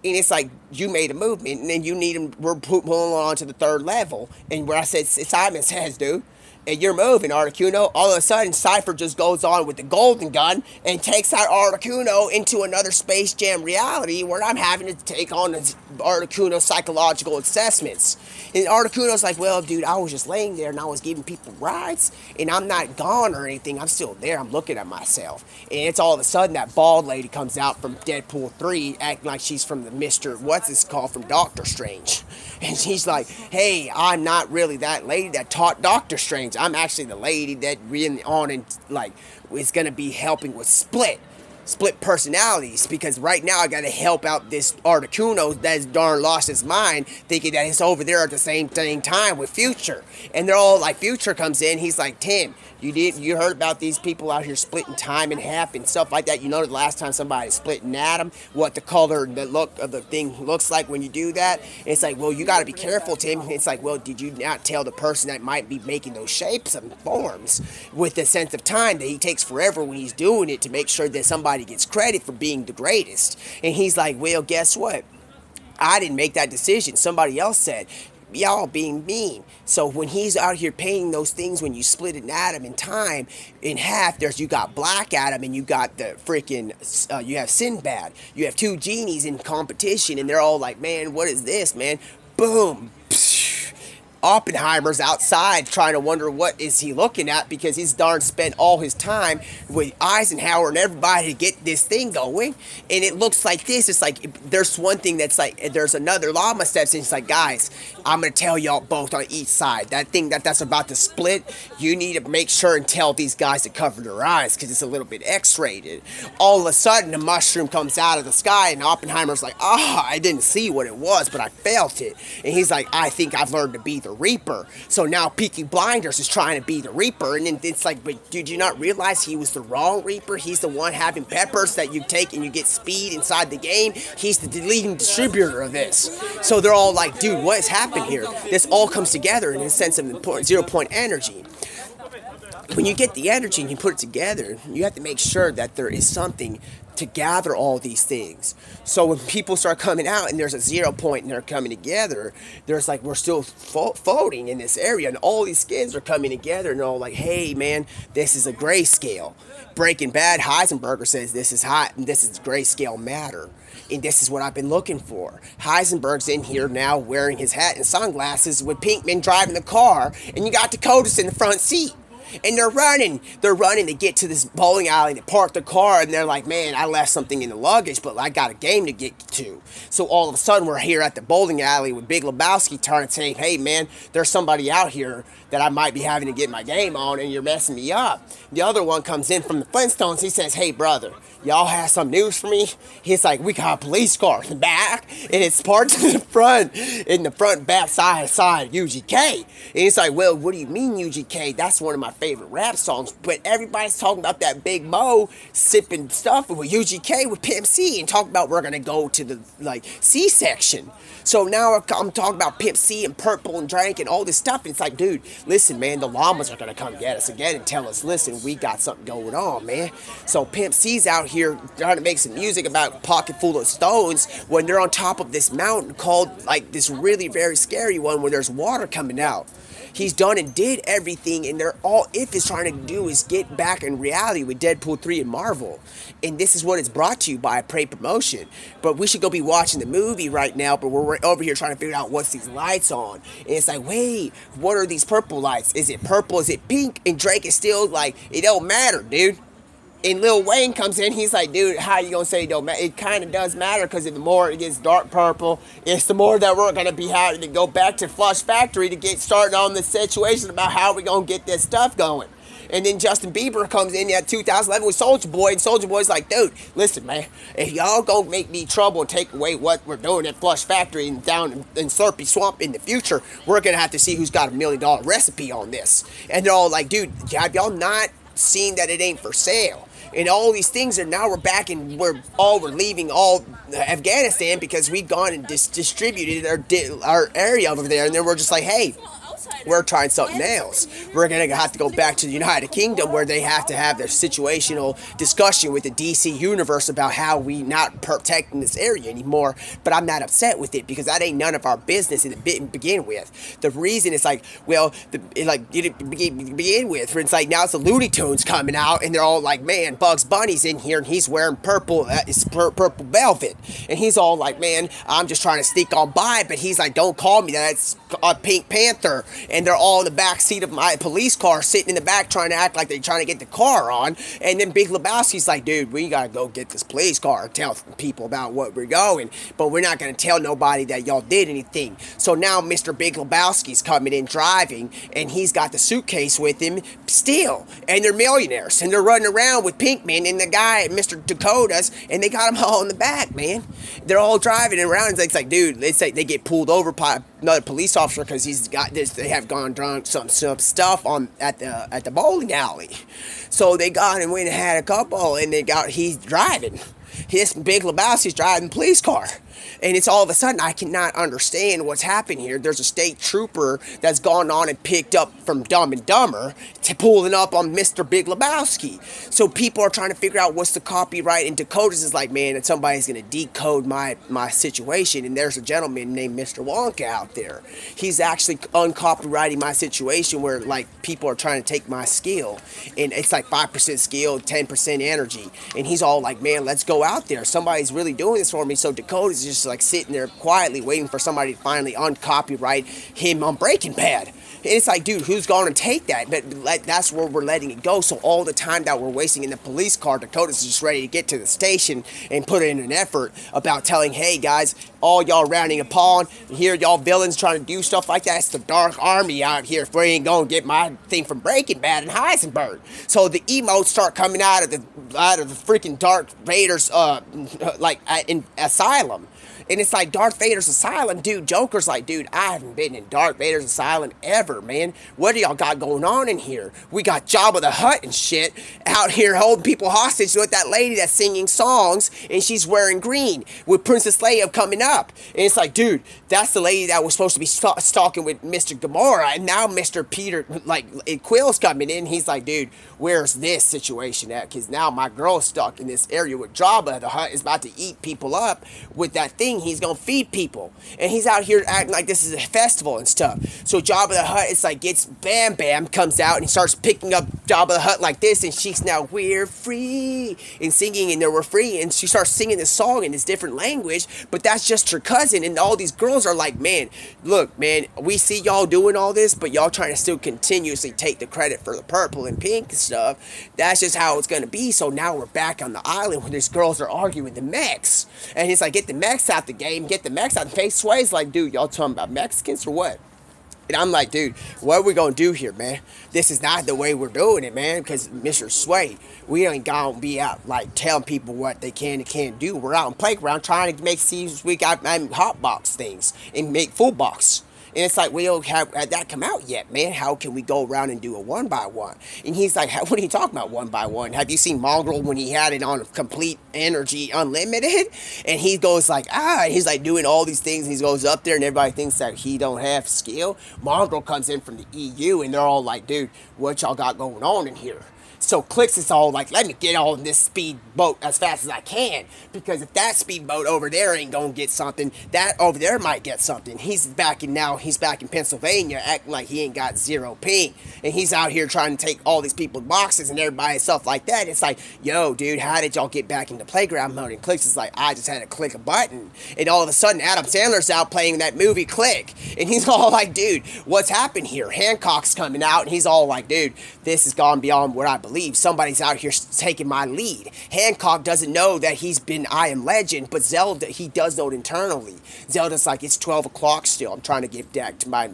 And it's like, you made a movement, and then you need him, we're pulling on to the third level. And where I said, Simon says, dude, and you're moving, Articuno. All of a sudden, Cypher just goes on with the golden gun and takes out Articuno into another Space Jam reality where I'm having to take on Articuno's psychological assessments. And Articuno's like, well, dude, I was just laying there and I was giving people rides, and I'm not gone or anything. I'm still there. I'm looking at myself. And it's all of a sudden that bald lady comes out from Deadpool 3 acting like she's from the Mr. What's this called from Doctor Strange. And she's like, hey, I'm not really that lady that taught Doctor Strange. I'm actually the lady that really on and like is gonna be helping with split personalities, because right now I gotta help out this Articuno that's darn lost his mind, thinking that he's over there at the same time with Future. And they're all like, Future comes in, he's like, Tim, you heard about these people out here splitting time in half and stuff like that? You know the last time somebody split an atom, what the color and the look of the thing looks like when you do that? And it's like, well, you gotta be careful, Tim. And it's like, well, did you not tell the person that might be making those shapes and forms with the sense of time that he takes forever when he's doing it to make sure that somebody gets credit for being the greatest? And he's like, well, guess what? I didn't make that decision. Somebody else said. y'all being mean. So when he's out here painting those things, when you split an atom in time in half, you got Black Adam and you got the freaking you have Sinbad. You have two genies in competition, and they're all like, man, what is this, man? Boom. Oppenheimer's outside trying to wonder what is he looking at, because he's darn spent all his time with Eisenhower and everybody to get this thing going, and it looks like this. It's like there's one thing that's like there's another llama steps in. It's like, guys, I'm gonna tell y'all both on each side that thing that's about to split. You need to make sure and tell these guys to cover their eyes because it's a little bit X-rated. All of a sudden, a mushroom comes out of the sky, and Oppenheimer's like, I didn't see what it was, but I felt it. And he's like, I think I've learned to be the Reaper. So now Peaky Blinders is trying to be the Reaper, and then it's like, but did you not realize he was the wrong Reaper? He's the one having peppers that you take and you get speed inside the game. He's the leading distributor of this. So they're all like, dude, what has happened here? This all comes together in a sense of 0 point energy. When you get the energy and you put it together, you have to make sure that there is something to gather all these things. So when people start coming out and there's a 0 point and they're coming together, there's like, we're still floating in this area, and all these skins are coming together, and they're all like, hey man, this is a grayscale. Breaking Bad, Heisenberg says this is hot and this is grayscale matter. And this is what I've been looking for. Heisenberg's in here now wearing his hat and sunglasses with Pinkman driving the car, and you got Dakotas in the front seat. And they're running to get to this bowling alley. They park the car, and they're like, man, I left something in the luggage, but I got a game to get to. So all of a sudden, we're here at the bowling alley with Big Lebowski trying to say, hey, man, there's somebody out here that I might be having to get my game on, and you're messing me up. The other one comes in from the Flintstones. He says, hey, brother, y'all have some news for me? He's like, we got a police car in the back, and it's parked in the front back side UGK. And he's like, well, what do you mean UGK? That's one of my favorite rap songs. But everybody's talking about that Big Mo sipping stuff with UGK with Pimp C, and talking about we're going to go to the C section. So now I'm talking about Pimp C and Purple and Drank and all this stuff. And it's like, dude, listen, man, the llamas are going to come get us again and tell us, listen, we got something going on, man. So Pimp C's out here trying to make some music about a pocket full of stones when they're on top of this mountain called, like, this really very scary one where there's water coming out. He's done and did everything, and all If is trying to do is get back in reality with Deadpool 3 and Marvel. And this is what it's brought to you by Prey Promotion. But we should go be watching the movie right now, but we're over here trying to figure out what's these lights on. And it's like, wait, what are these purple lights? Is it purple? Is it pink? And Drake is still like, it don't matter, dude. And Lil Wayne comes in, he's like, dude, how you gonna say it don't matter? It kind of does matter, because the more it gets dark purple, it's the more that we're gonna be having to go back to Flush Factory to get started on the situation about how we gonna get this stuff going. And then Justin Bieber comes in at 2011 with Soulja Boy, and Soulja Boy's like, dude, listen, man, if y'all gonna make me trouble and take away what we're doing at Flush Factory and down in Slurpy Swamp in the future, we're gonna have to see who's got $1 million recipe on this. And they're all like, dude, have y'all not seen that it ain't for sale? And all these things are now we're back, and we're leaving Afghanistan because we've gone and distributed our area over there, and then we're just like, hey, we're trying something else. We're going to have to go back to the United Kingdom, where they have to have their situational discussion with the DC universe about how we not protecting this area anymore. But I'm not upset with it, because that ain't none of our business to begin with. The reason is like, well, begin with, for it's like now it's the Looney Tunes coming out, and they're all like, man, Bugs Bunny's in here, and he's wearing purple, purple velvet. And he's all like, man, I'm just trying to sneak on by, but he's like, don't call me that, it's a Pink Panther. And they're all in the back seat of my police car, sitting in the back trying to act like they're trying to get the car on. And then Big Lebowski's like, dude, we gotta go get this police car and tell people about what we're going, but we're not gonna tell nobody that y'all did anything. So now Mr. Big Lebowski's coming in driving, and he's got the suitcase with him still, and they're millionaires, and they're running around with Pinkman and the guy, Mr. Dakotas, and they got them all in the back, man. They're all driving around. It's like, dude, it's like they get pulled over by another police officer because he's got this. They have gone drunk some stuff at the bowling alley. So they got and went and had a couple, and he's driving. His Big Lebowski's driving the police car. And it's all of a sudden, I cannot understand what's happened here. There's a state trooper that's gone on and picked up from Dumb and Dumber to pulling up on Mr. Big Lebowski. So people are trying to figure out what's the copyright, and Dakota's is like, man, that somebody's going to decode my situation. And there's a gentleman named Mr. Wonka out there. He's actually uncopywriting my situation where, like, people are trying to take my skill. And it's like 5% skill, 10% energy. And he's all like, man, let's go out there. Somebody's really doing this for me. So Dakota's just like sitting there quietly waiting for somebody to finally uncopyright him on Breaking Bad. And it's like, dude, who's going to take that? But that's where we're letting it go. So all the time that we're wasting in the police car, Dakota's just ready to get to the station and put in an effort about telling, hey, guys, all y'all rounding a pawn, here y'all villains trying to do stuff like that. It's the Dark Army out here if we ain't going to get my thing from Breaking Bad and Heisenberg. So the emotes start coming out of the freaking Darth Vader's, in Asylum. And it's like Darth Vader's asylum, dude. Joker's like, dude, I haven't been in Darth Vader's asylum ever, man. What do y'all got going on in here? We got Jabba the Hutt and shit out here holding people hostage with that lady that's singing songs, and she's wearing green with Princess Leia coming up. And it's like, dude, that's the lady that was supposed to be stalking with Mr. Gamora, and now Mr. Peter, Quill's coming in. He's like, dude, where's this situation at? Because now my girl's stuck in this area with Jabba the Hutt is about to eat people up with that thing. He's gonna feed people, and he's out here acting like this is a festival and stuff. So Jabba the Hutt, it's like, gets Bam Bam comes out and he starts picking up Jabba the Hutt like this, and she's now, we're free, and singing, and we're free, and she starts singing this song in this different language, but that's just her cousin. And all these girls are like, man, look, man, we see y'all doing all this, but y'all trying to still continuously take the credit for the purple and pink and stuff. That's just how it's gonna be. So now we're back on the island when these girls are arguing with the mechs, and he's like, get the mechs out the game, get the mechs out. And Face Sway's like, dude, y'all talking about Mexicans or what? And I'm like, dude, what are we gonna do here, man? This is not the way we're doing it, man. Because Mr. Sway, we ain't gonna be out like telling people what they can and can't do. We're out on playground trying to make seasons. We got hot box things and make full box. And it's like, we don't have that come out yet, man. How can we go around and do a 1x1? And he's like, what are you talking about 1x1? Have you seen Mongrel when he had it on complete energy unlimited? And he goes like, he's like doing all these things. And he goes up there and everybody thinks that he don't have skill. Mongrel comes in from the EU and they're all like, dude, what y'all got going on in here? So Clicks is all like, let me get on this speedboat as fast as I can, because if that speedboat over there ain't gonna get something, that over there might get something. He's back in Pennsylvania acting like he ain't got zero pink, and he's out here trying to take all these people's boxes and everybody and stuff like that. It's like, yo, dude, how did y'all get back into playground mode? And Clicks is like, I just had to click a button. And all of a sudden Adam Sandler's out playing that movie Click, and he's all like, dude, what's happened here? Hancock's coming out, and he's all like, dude, this has gone beyond what I believe. Somebody's out here taking my lead. Hancock doesn't know that he's been I Am Legend, but Zelda, he does know it internally. Zelda's like, it's 12 o'clock still. I'm trying to give back to my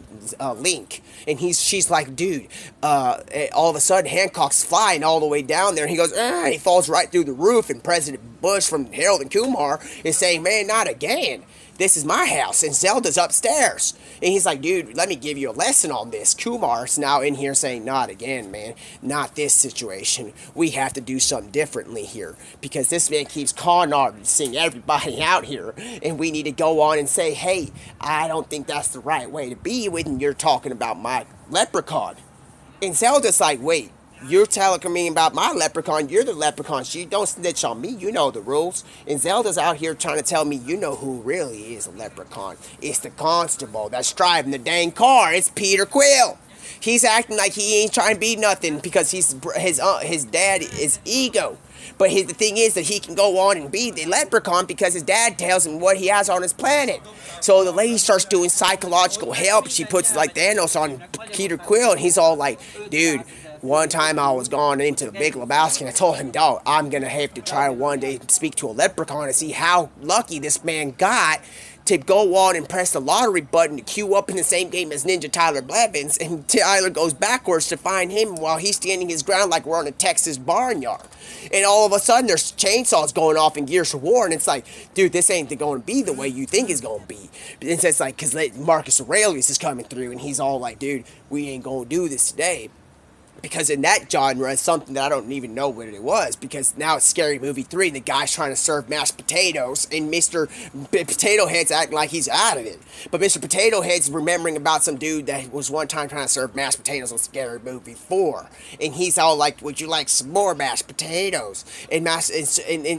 Link. And she's like, dude, all of a sudden Hancock's flying all the way down there, and he goes, he falls right through the roof, and President Bush from Harold and Kumar is saying, man, not again. This is my house, and Zelda's upstairs. And he's like, dude, let me give you a lesson on this. Kumar's now in here saying, not again, man. Not this situation. We have to do something differently here, because this man keeps con arting everybody out here, and we need to go on and say, hey, I don't think that's the right way to be when you're talking about my leprechaun. And Zelda's like, wait, you're telling me about my leprechaun. You're the leprechaun. You don't snitch on me. You know the rules. And Zelda's out here trying to tell me, you know who really is a leprechaun. It's the constable that's driving the dang car. It's Peter Quill. He's acting like he ain't trying to be nothing because his dad is ego. But the thing is that he can go on and be the leprechaun because his dad tells him what he has on his planet. So the lady starts doing psychological help. She puts like Thanos on Peter Quill, and he's all like, dude, one time I was going into the Big Lebowski, and I told him, dog, I'm going to have to try one day to speak to a leprechaun and see how lucky this man got to go on and press the lottery button to queue up in the same game as Ninja Tyler Blevins, and Tyler goes backwards to find him while he's standing his ground like we're on a Texas barnyard. And all of a sudden, there's chainsaws going off in Gears of War, and it's like, dude, this ain't going to be the way you think it's going to be. But it's like, because Marcus Aurelius is coming through, and he's all like, dude, we ain't going to do this today. because in that genre, it's something that I don't even know what it was, because now it's Scary Movie 3, and the guy's trying to serve mashed potatoes, and Mr. Potato Head's acting like he's out of it. But Mr. Potato Head's remembering about some dude that was one time trying to serve mashed potatoes on Scary Movie 4. And he's all like, would you like some more mashed potatoes? And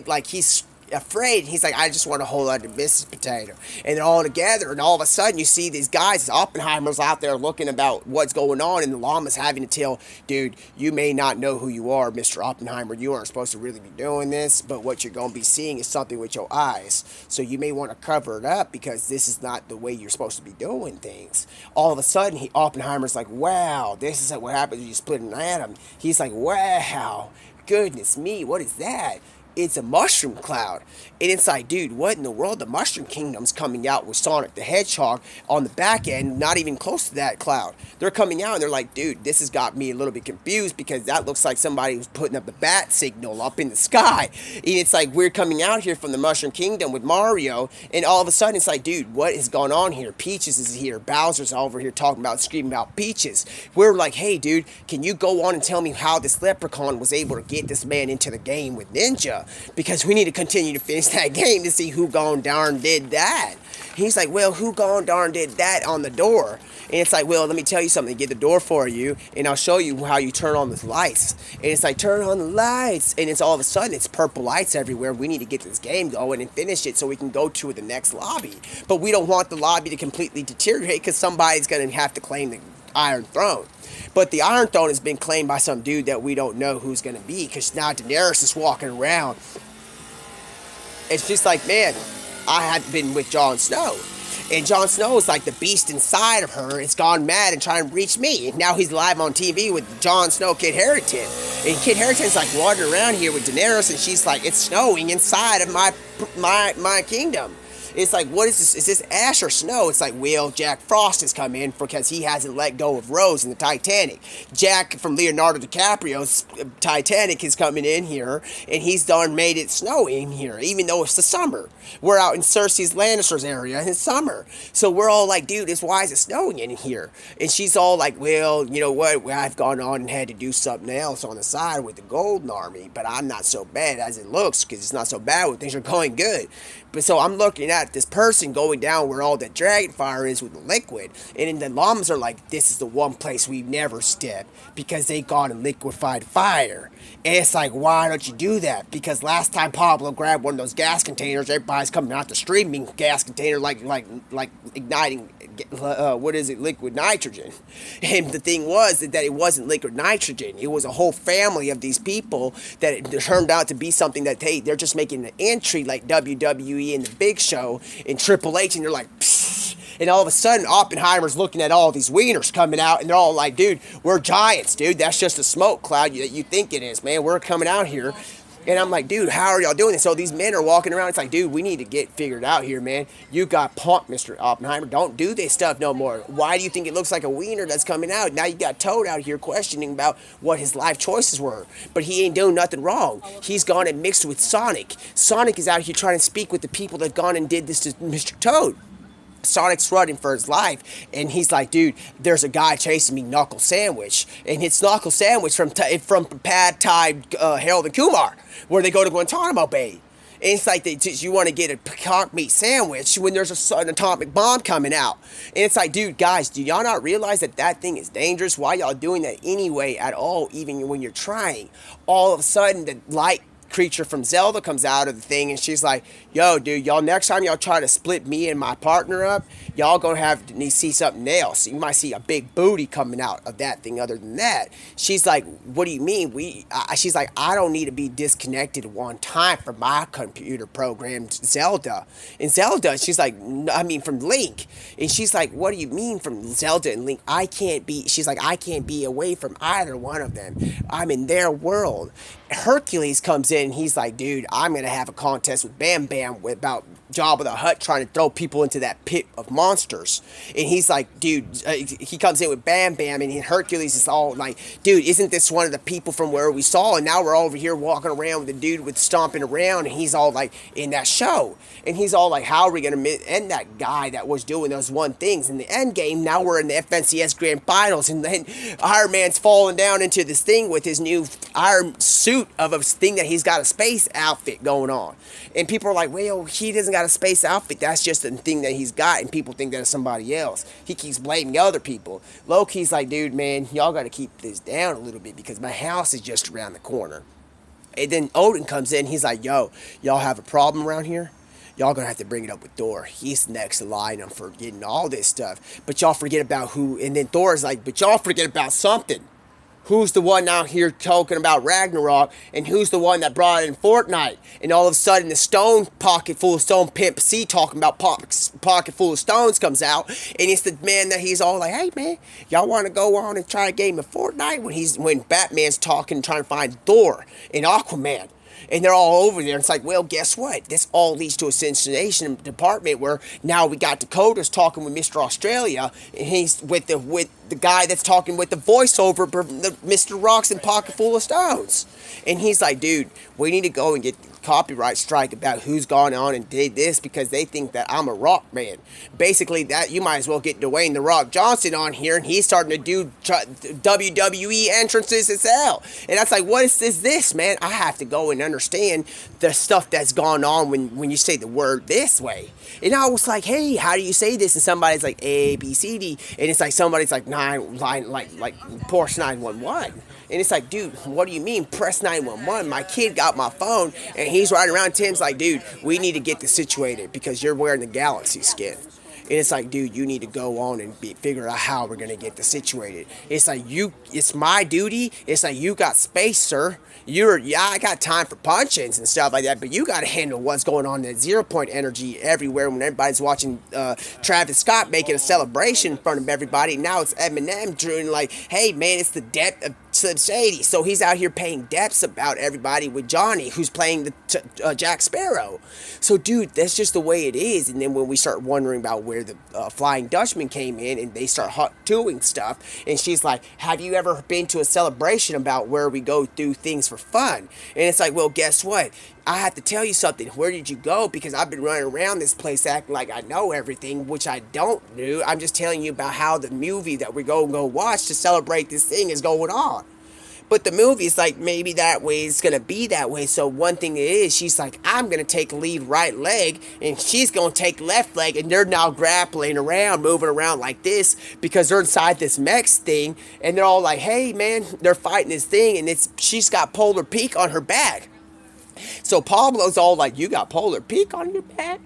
like he's afraid. He's like, I just want to hold on to Mrs. Potato. And they're all together, and all of a sudden you see these guys, Oppenheimer's out there looking about what's going on, and the llama's having to tell, dude, you may not know who you are, Mr. Oppenheimer. You aren't supposed to really be doing this, but what you're going to be seeing is something with your eyes. So you may want to cover it up, because this is not the way you're supposed to be doing things. All of a sudden, Oppenheimer's like, wow, this is what happens when you split an atom. He's like, wow, goodness me, what is that? It's a mushroom cloud. And it's like, dude, what in the world? The Mushroom Kingdom's coming out with Sonic the Hedgehog on the back end, not even close to that cloud. They're coming out and they're like, dude, this has got me a little bit confused, because that looks like somebody was putting up a bat signal up in the sky. And it's like, we're coming out here from the Mushroom Kingdom with Mario, and all of a sudden it's like, dude, what has gone on here? Peaches is here. Bowser's over here talking about, screaming about Peaches. We're like, hey, dude, can you go on and tell me how this leprechaun was able to get this man into the game with Ninja? Because we need to continue to finish that game to see who gone darn did that. He's like, well, who gone darn did that on the door? And it's like, well, let me tell you something. Get the door for you, and I'll show you how you turn on the lights. And it's like, turn on the lights. And it's all of a sudden, it's purple lights everywhere. We need to get this game going and finish it so we can go to the next lobby. But we don't want the lobby to completely deteriorate, because somebody's going to have to claim the Iron Throne. But the Iron Throne has been claimed by some dude that we don't know who's going to be, because now Daenerys is walking around. It's just like, man, I have been with Jon Snow. And Jon Snow is like the beast inside of her. It's gone mad and trying to reach me. And now he's live on TV with Jon Snow, Kit Harington. And Kit Harington's like wandering around here with Daenerys, and she's like, it's snowing inside of my kingdom. It's like, what is this? Is this ash or snow? It's like, well, Jack Frost has come in because he hasn't let go of Rose in the Titanic. Jack from Leonardo DiCaprio's Titanic is coming in here, and he's done made it snow in here, even though it's the summer. We're out in Cersei's Lannister's area in summer. So we're all like, dude, why is it snowing in here? And she's all like, well, you know what? I've gone on and had to do something else on the side with the Golden Army, but I'm not so bad as it looks, because it's not so bad when things are going good. But so I'm looking at this person going down where all that dragon fire is with the liquid. And then the llamas are like, this is the one place we never step, because they got a liquefied fire. And it's like, why don't you do that? Because last time Pablo grabbed one of those gas containers, everybody's coming out the streaming gas container like igniting, liquid nitrogen. And the thing was that it wasn't liquid nitrogen. It was a whole family of these people that it turned out to be something that, hey, they're just making an entry like WWE in the Big Show in Triple H, and they're like, pfft. And all of a sudden, Oppenheimer's looking at all these wieners coming out, and they're all like, dude, we're giants, dude. That's just a smoke cloud that you think it is, man. We're coming out here. And I'm like, dude, how are y'all doing this? So these men are walking around. It's like, dude, we need to get figured out here, man. You got punked, Mr. Oppenheimer. Don't do this stuff no more. Why do you think it looks like a wiener that's coming out? Now you got Toad out here questioning about what his life choices were. But he ain't doing nothing wrong. He's gone and mixed with Sonic. Sonic is out here trying to speak with the people that gone and did this to Mr. Toad. Sonic's running for his life, and he's like, dude, there's a guy chasing me, Knuckle Sandwich, and it's Knuckle Sandwich from Pad Thai Harold and Kumar, where they go to Guantanamo Bay. And it's like, you want to get a peacock meat sandwich when there's an atomic bomb coming out. And it's like, dude, guys, do y'all not realize that that thing is dangerous? Why y'all doing that anyway at all, even when you're trying? All of a sudden, the light creature from Zelda comes out of the thing, and she's like, yo, dude, y'all, next time y'all try to split me and my partner up, y'all gonna have to see something else. You might see a big booty coming out of that thing. Other than that, she's like, what do you mean? She's like, I don't need to be disconnected one time from my computer programmed Zelda. And Zelda, she's like, I mean, from Link. And she's like, what do you mean from Zelda and Link? She's like, I can't be away from either one of them. I'm in their world. Hercules comes in, and he's like, dude, I'm going to have a contest with Bam Bam about Jabba the Hutt trying to throw people into that pit of monsters. And he's like, dude, he comes in with Bam Bam, and Hercules is all like, dude, isn't this one of the people from where we saw? And now we're over here walking around with the dude with stomping around, and he's all like, in that show. And he's all like, how are we going to end that guy that was doing those one things? In the end game, now we're in the FNCS Grand Finals, and then Iron Man's falling down into this thing with his new iron suit of a thing that he's got a space outfit going on. And people are like, well, he doesn't got a space outfit. That's just the thing that he's got, and people think that it's somebody else. He keeps blaming other people. Loki's like, dude, man, y'all got to keep this down a little bit because my house is just around the corner. And then Odin comes in. He's like, yo, y'all have a problem around here? Y'all gonna have to bring it up with Thor. He's next in line for getting all this stuff. But y'all forget about who. And then Thor's like, but y'all forget about something. Who's the one out here talking about Ragnarok, and who's the one that brought in Fortnite? And all of a sudden, the stone pocket full of stone pimp C talking about pocket full of stones comes out, and it's the man that he's all like, hey man, y'all want to go on and try a game of Fortnite? When Batman's talking, trying to find Thor and Aquaman. And they're all over there. It's like, well, guess what? This all leads to a sensation department where now we got Dakota's talking with Mr. Australia, and he's with the guy that's talking with the voiceover, Mr. Rocks and Pocket Full of Stones. And he's like, dude, we need to go and get copyright strike about who's gone on and did this because they think that I'm a rock man. Basically, that you might as well get Dwayne The Rock Johnson on here, and he's starting to do WWE entrances as hell. And that's like, what is this, man? I have to go and understand the stuff that's gone on when you say the word this way. And I was like, hey, how do you say this? And somebody's like A, B, C, D, and it's like somebody's like like Porsche 911. And it's like, dude, what do you mean press 911? My kid got my phone, and he's riding around. Tim's like, dude, we need to get this situated because you're wearing the Galaxy skin. And it's like, dude, you need to go on and figure out how we're going to get this situated. It's like, it's my duty. It's like, you got space, sir. I got time for punch-ins and stuff like that, but you got to handle what's going on in 0 point energy everywhere when everybody's watching Travis Scott making a celebration in front of everybody. Now it's Eminem doing like, hey, man, it's the death of Slim Shady. So he's out here paying depths about everybody with Johnny, who's playing the Jack Sparrow. So, dude, that's just the way it is. And then when we start wondering about where the Flying Dutchman came in, and they start doing stuff, and she's like, have you ever been to a celebration about where we go do things for fun? And it's like, well, guess what? I have to tell you something. Where did you go? Because I've been running around this place acting like I know everything, which I don't do. I'm just telling you about how the movie that we're going to go watch to celebrate this thing is going on. But the movie is like, maybe that way it's going to be that way. So one thing it is, she's like, I'm going to take lead right leg, and she's going to take left leg, and they're now grappling around, moving around like this because they're inside this mech thing, and they're all like, hey, man, they're fighting this thing, and she's got Polar Peak on her back. So Pablo's all like, you got Polar Peak on your back?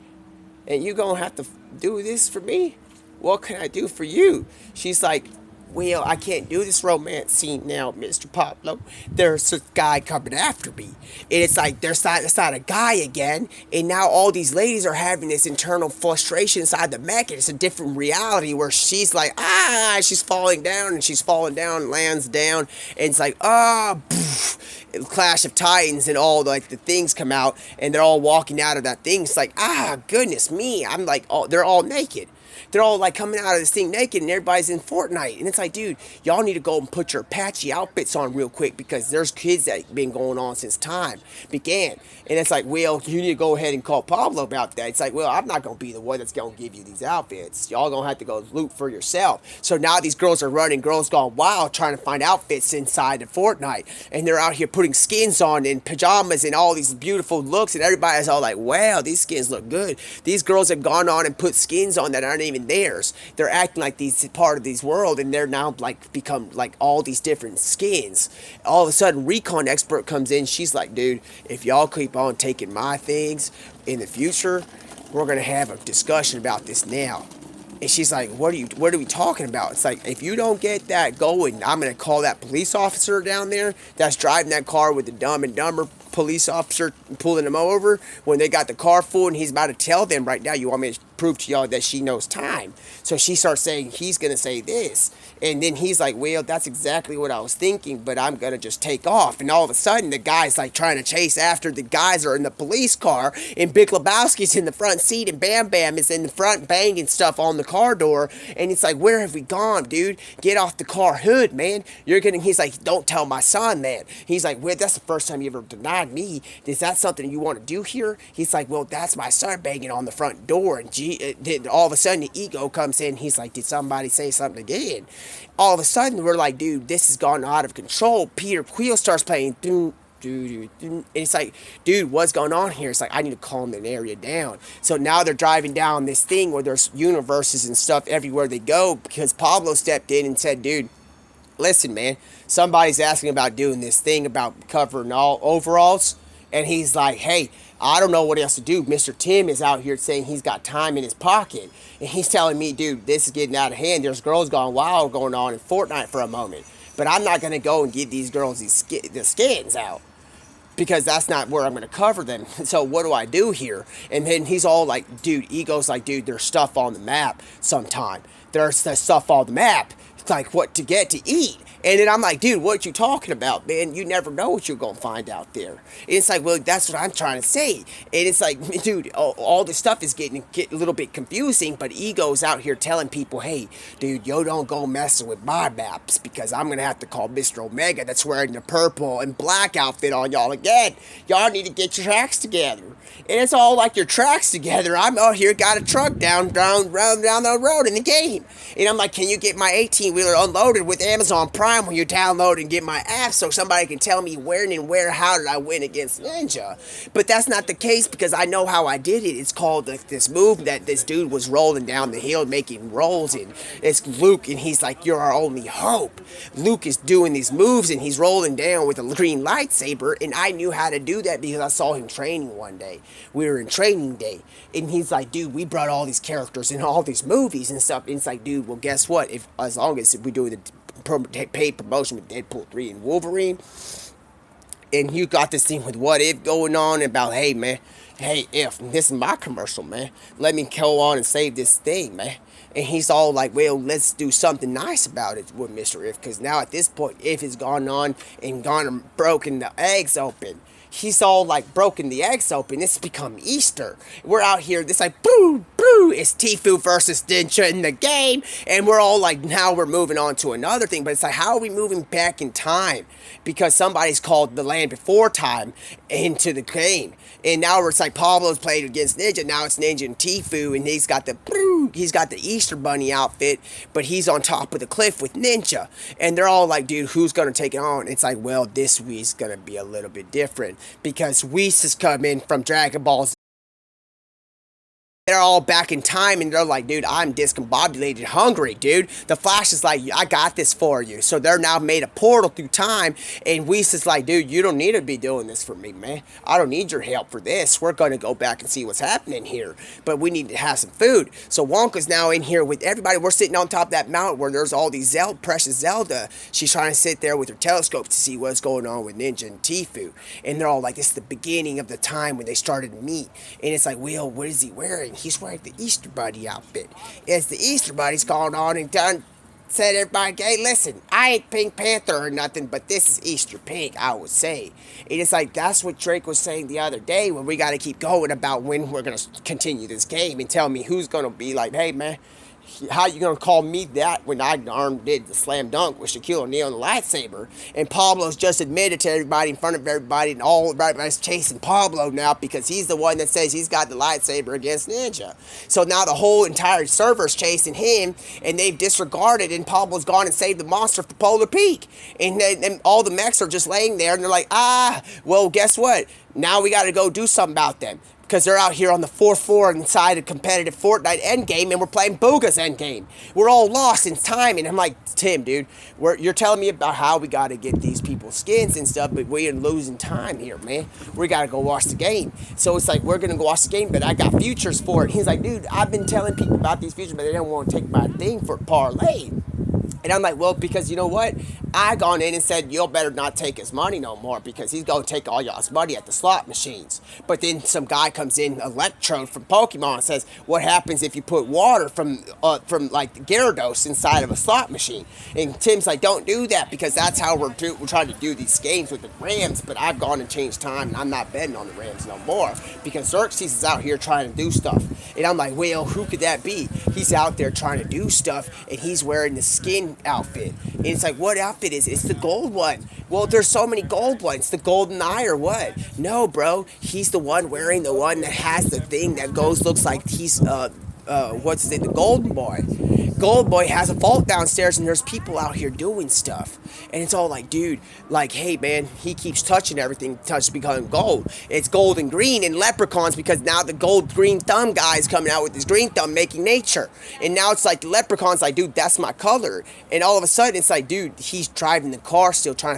And you gonna have to do this for me? What can I do for you? She's like, well, I can't do this romance scene now, Mr. Pablo. There's a guy coming after me. And it's like, it's not a guy again. And now all these ladies are having this internal frustration inside the mech. And it's a different reality where she's like, she's falling down, and she's falling down, lands down. And it's like, Clash of Titans, and all like the things come out, and they're all walking out of that thing. It's like, goodness me. I'm like, they're all naked. They're all like coming out of this thing naked, and everybody's in Fortnite. And it's like, dude, y'all need to go and put your Apache outfits on real quick because there's kids that been going on since time began. And it's like, well, you need to go ahead and call Pablo about that. It's like, well, I'm not going to be the one that's going to give you these outfits. Y'all going to have to go loot for yourself. So now these girls are running, girls gone wild, trying to find outfits inside of Fortnite. And they're out here putting skins on and pajamas and all these beautiful looks. And everybody's all like, wow, these skins look good. These girls have gone on and put skins on that aren't even theirs. They're acting like these part of this world, and they're now like become like all these different skins. All of a sudden, Recon Expert comes in. She's like, dude, if y'all keep on taking my things in the future, we're gonna have a discussion about this now. And she's like, what are we talking about? It's like, if you don't get that going, I'm gonna call that police officer down there that's driving that car with the Dumb and Dumber police officer pulling them over when they got the car full, and he's about to tell them right now, you want me to prove to y'all that she knows time. So she starts saying he's gonna say this, and then he's like, well, that's exactly what I was thinking, but I'm gonna just take off. And all of a sudden the guy's like trying to chase after the guys are in the police car, and Big Lebowski's in the front seat, and Bam Bam is in the front banging stuff on the car door. And it's like, where have we gone, dude? Get off the car hood, man. You're gonna. He's like, don't tell my son, man. He's like, well, that's the first time you ever denied me. Is that something you want to do here? He's like, well, that's my son banging on the front door. And all of a sudden the ego comes in. He's like, did somebody say something again? All of a sudden we're like, dude, this has gone out of control. Peter Quill starts playing. And it's like, dude, what's going on here? It's like, I need to calm that area down. So now they're driving down this thing where there's universes and stuff everywhere they go, because Pablo stepped in and said, dude, listen, man, somebody's asking about doing this thing about covering all overalls. And he's like, hey, I don't know what else to do. Mr. Tim is out here saying he's got time in his pocket. And he's telling me, dude, this is getting out of hand. There's girls gone wild going on in Fortnite for a moment. But I'm not going to go and give these girls the skins out, because that's not where I'm going to cover them. So what do I do here? And then he's all like, dude, Ego's like, dude, there's stuff on the map sometime. There's stuff on the map. It's like what to get to eat. And then I'm like, dude, what you talking about, man? You never know what you're going to find out there. And it's like, well, that's what I'm trying to say. And it's like, dude, all this stuff is getting a little bit confusing, but Ego's out here telling people, hey, dude, yo, don't go messing with my maps, because I'm going to have to call Mr. Omega that's wearing the purple and black outfit on y'all again. Y'all need to get your tracks together. And it's all like your tracks together. I'm out here, got a truck down the road in the game. And I'm like, can you get my 18-wheeler unloaded with Amazon Prime when you download and get my app, so somebody can tell me how did I win against Ninja? But that's not the case, because I know how I did it. It's called this move that this dude was rolling down the hill making rolls in. It's Luke, and he's like, you're our only hope. Luke is doing these moves, and he's rolling down with a green lightsaber, and I knew how to do that because I saw him training one day. We were in training day, and he's like, dude, we brought all these characters in all these movies and stuff. And it's like, dude, well, guess what? As long as we do the paid promotion with Deadpool 3 and Wolverine, and you got this thing with What If going on about, hey, man, hey, if this is my commercial, man, let me go on and save this thing, man. And he's all like, well, let's do something nice about it with Mr. If, because now at this point, If has gone on and gone and broken the eggs open. He's all like broken the eggs open. It's become Easter. We're out here. It's like, boo, boo. It's Tfue versus Ninja in the game. And we're all like, now we're moving on to another thing. But it's like, how are we moving back in time? Because somebody's called the Land Before Time into the game. And now it's like Pablo's played against Ninja. Now it's Ninja and Tfue. And he's got the Easter Bunny outfit. But he's on top of the cliff with Ninja. And they're all like, dude, who's going to take it on? It's like, well, this week's going to be a little bit different, because Whis has come in from Dragon Ball Z. They're all back in time, and they're like, dude, I'm discombobulated hungry, dude. The Flash is like, I got this for you. So they're now made a portal through time, and Whis is like, dude, you don't need to be doing this for me, man. I don't need your help for this. We're going to go back and see what's happening here, but we need to have some food. So Wonka's now in here with everybody. We're sitting on top of that mountain where there's all these precious Zelda. She's trying to sit there with her telescope to see what's going on with Ninja and Tfue. And they're all like, it's the beginning of the time when they started to meet. And it's like, well, what is he wearing? He's wearing the Easter Bunny outfit. It's the Easter Bunny's gone on and done said everybody, hey, listen, I ain't Pink Panther or nothing, but this is Easter Pink, I would say. And it's like, that's what Drake was saying the other day, when we got to keep going about when we're going to continue this game, and tell me who's going to be like, hey, man, how you gonna call me that when I darn did the slam dunk with Shaquille O'Neal and the lightsaber? And Pablo's just admitted to everybody in front of everybody, and all everybody's chasing Pablo now because he's the one that says he's got the lightsaber against Ninja. So now the whole entire server's chasing him, and they've disregarded, and Pablo's gone and saved the monster for Polar Peak. And all the mechs are just laying there, and they're like, well, guess what? Now we gotta go do something about them, because they're out here on the 4th floor inside a competitive Fortnite endgame, and we're playing Booga's endgame. We're all lost in time, and I'm like, Tim, dude, you're telling me about how we got to get these people's skins and stuff, but we're losing time here, man. We got to go watch the game. So it's like, we're going to go watch the game, but I got futures for it. He's like, dude, I've been telling people about these futures, but they don't want to take my thing for parlay. And I'm like, well, because you know what? I gone in and said, you better not take his money no more because he's going to take all y'all's money at the slot machines. But then some guy comes in, Electrode from Pokemon, and says, what happens if you put water from like Gyarados inside of a slot machine? And Tim's like, don't do that because that's how we're trying to do these games with the Rams. But I've gone and changed time, and I'm not betting on the Rams no more because Xerxes is out here trying to do stuff. And I'm like, well, who could that be? He's out there trying to do stuff, and he's wearing the skin outfit. And it's like, what outfit is it? It's the gold one. Well, there's so many gold ones. The golden eye or what? No, bro. He's the one wearing the one that has the thing that looks like he's, what's his name? The golden boy. Gold Boy has a vault downstairs and there's people out here doing stuff. And it's all like, dude, like, hey, man, he keeps touching everything, becoming gold. It's gold and green and leprechauns because now the gold green thumb guy is coming out with his green thumb making nature. And now it's like the leprechaun's like, dude, that's my color. And all of a sudden it's like, dude, he's driving the car still trying to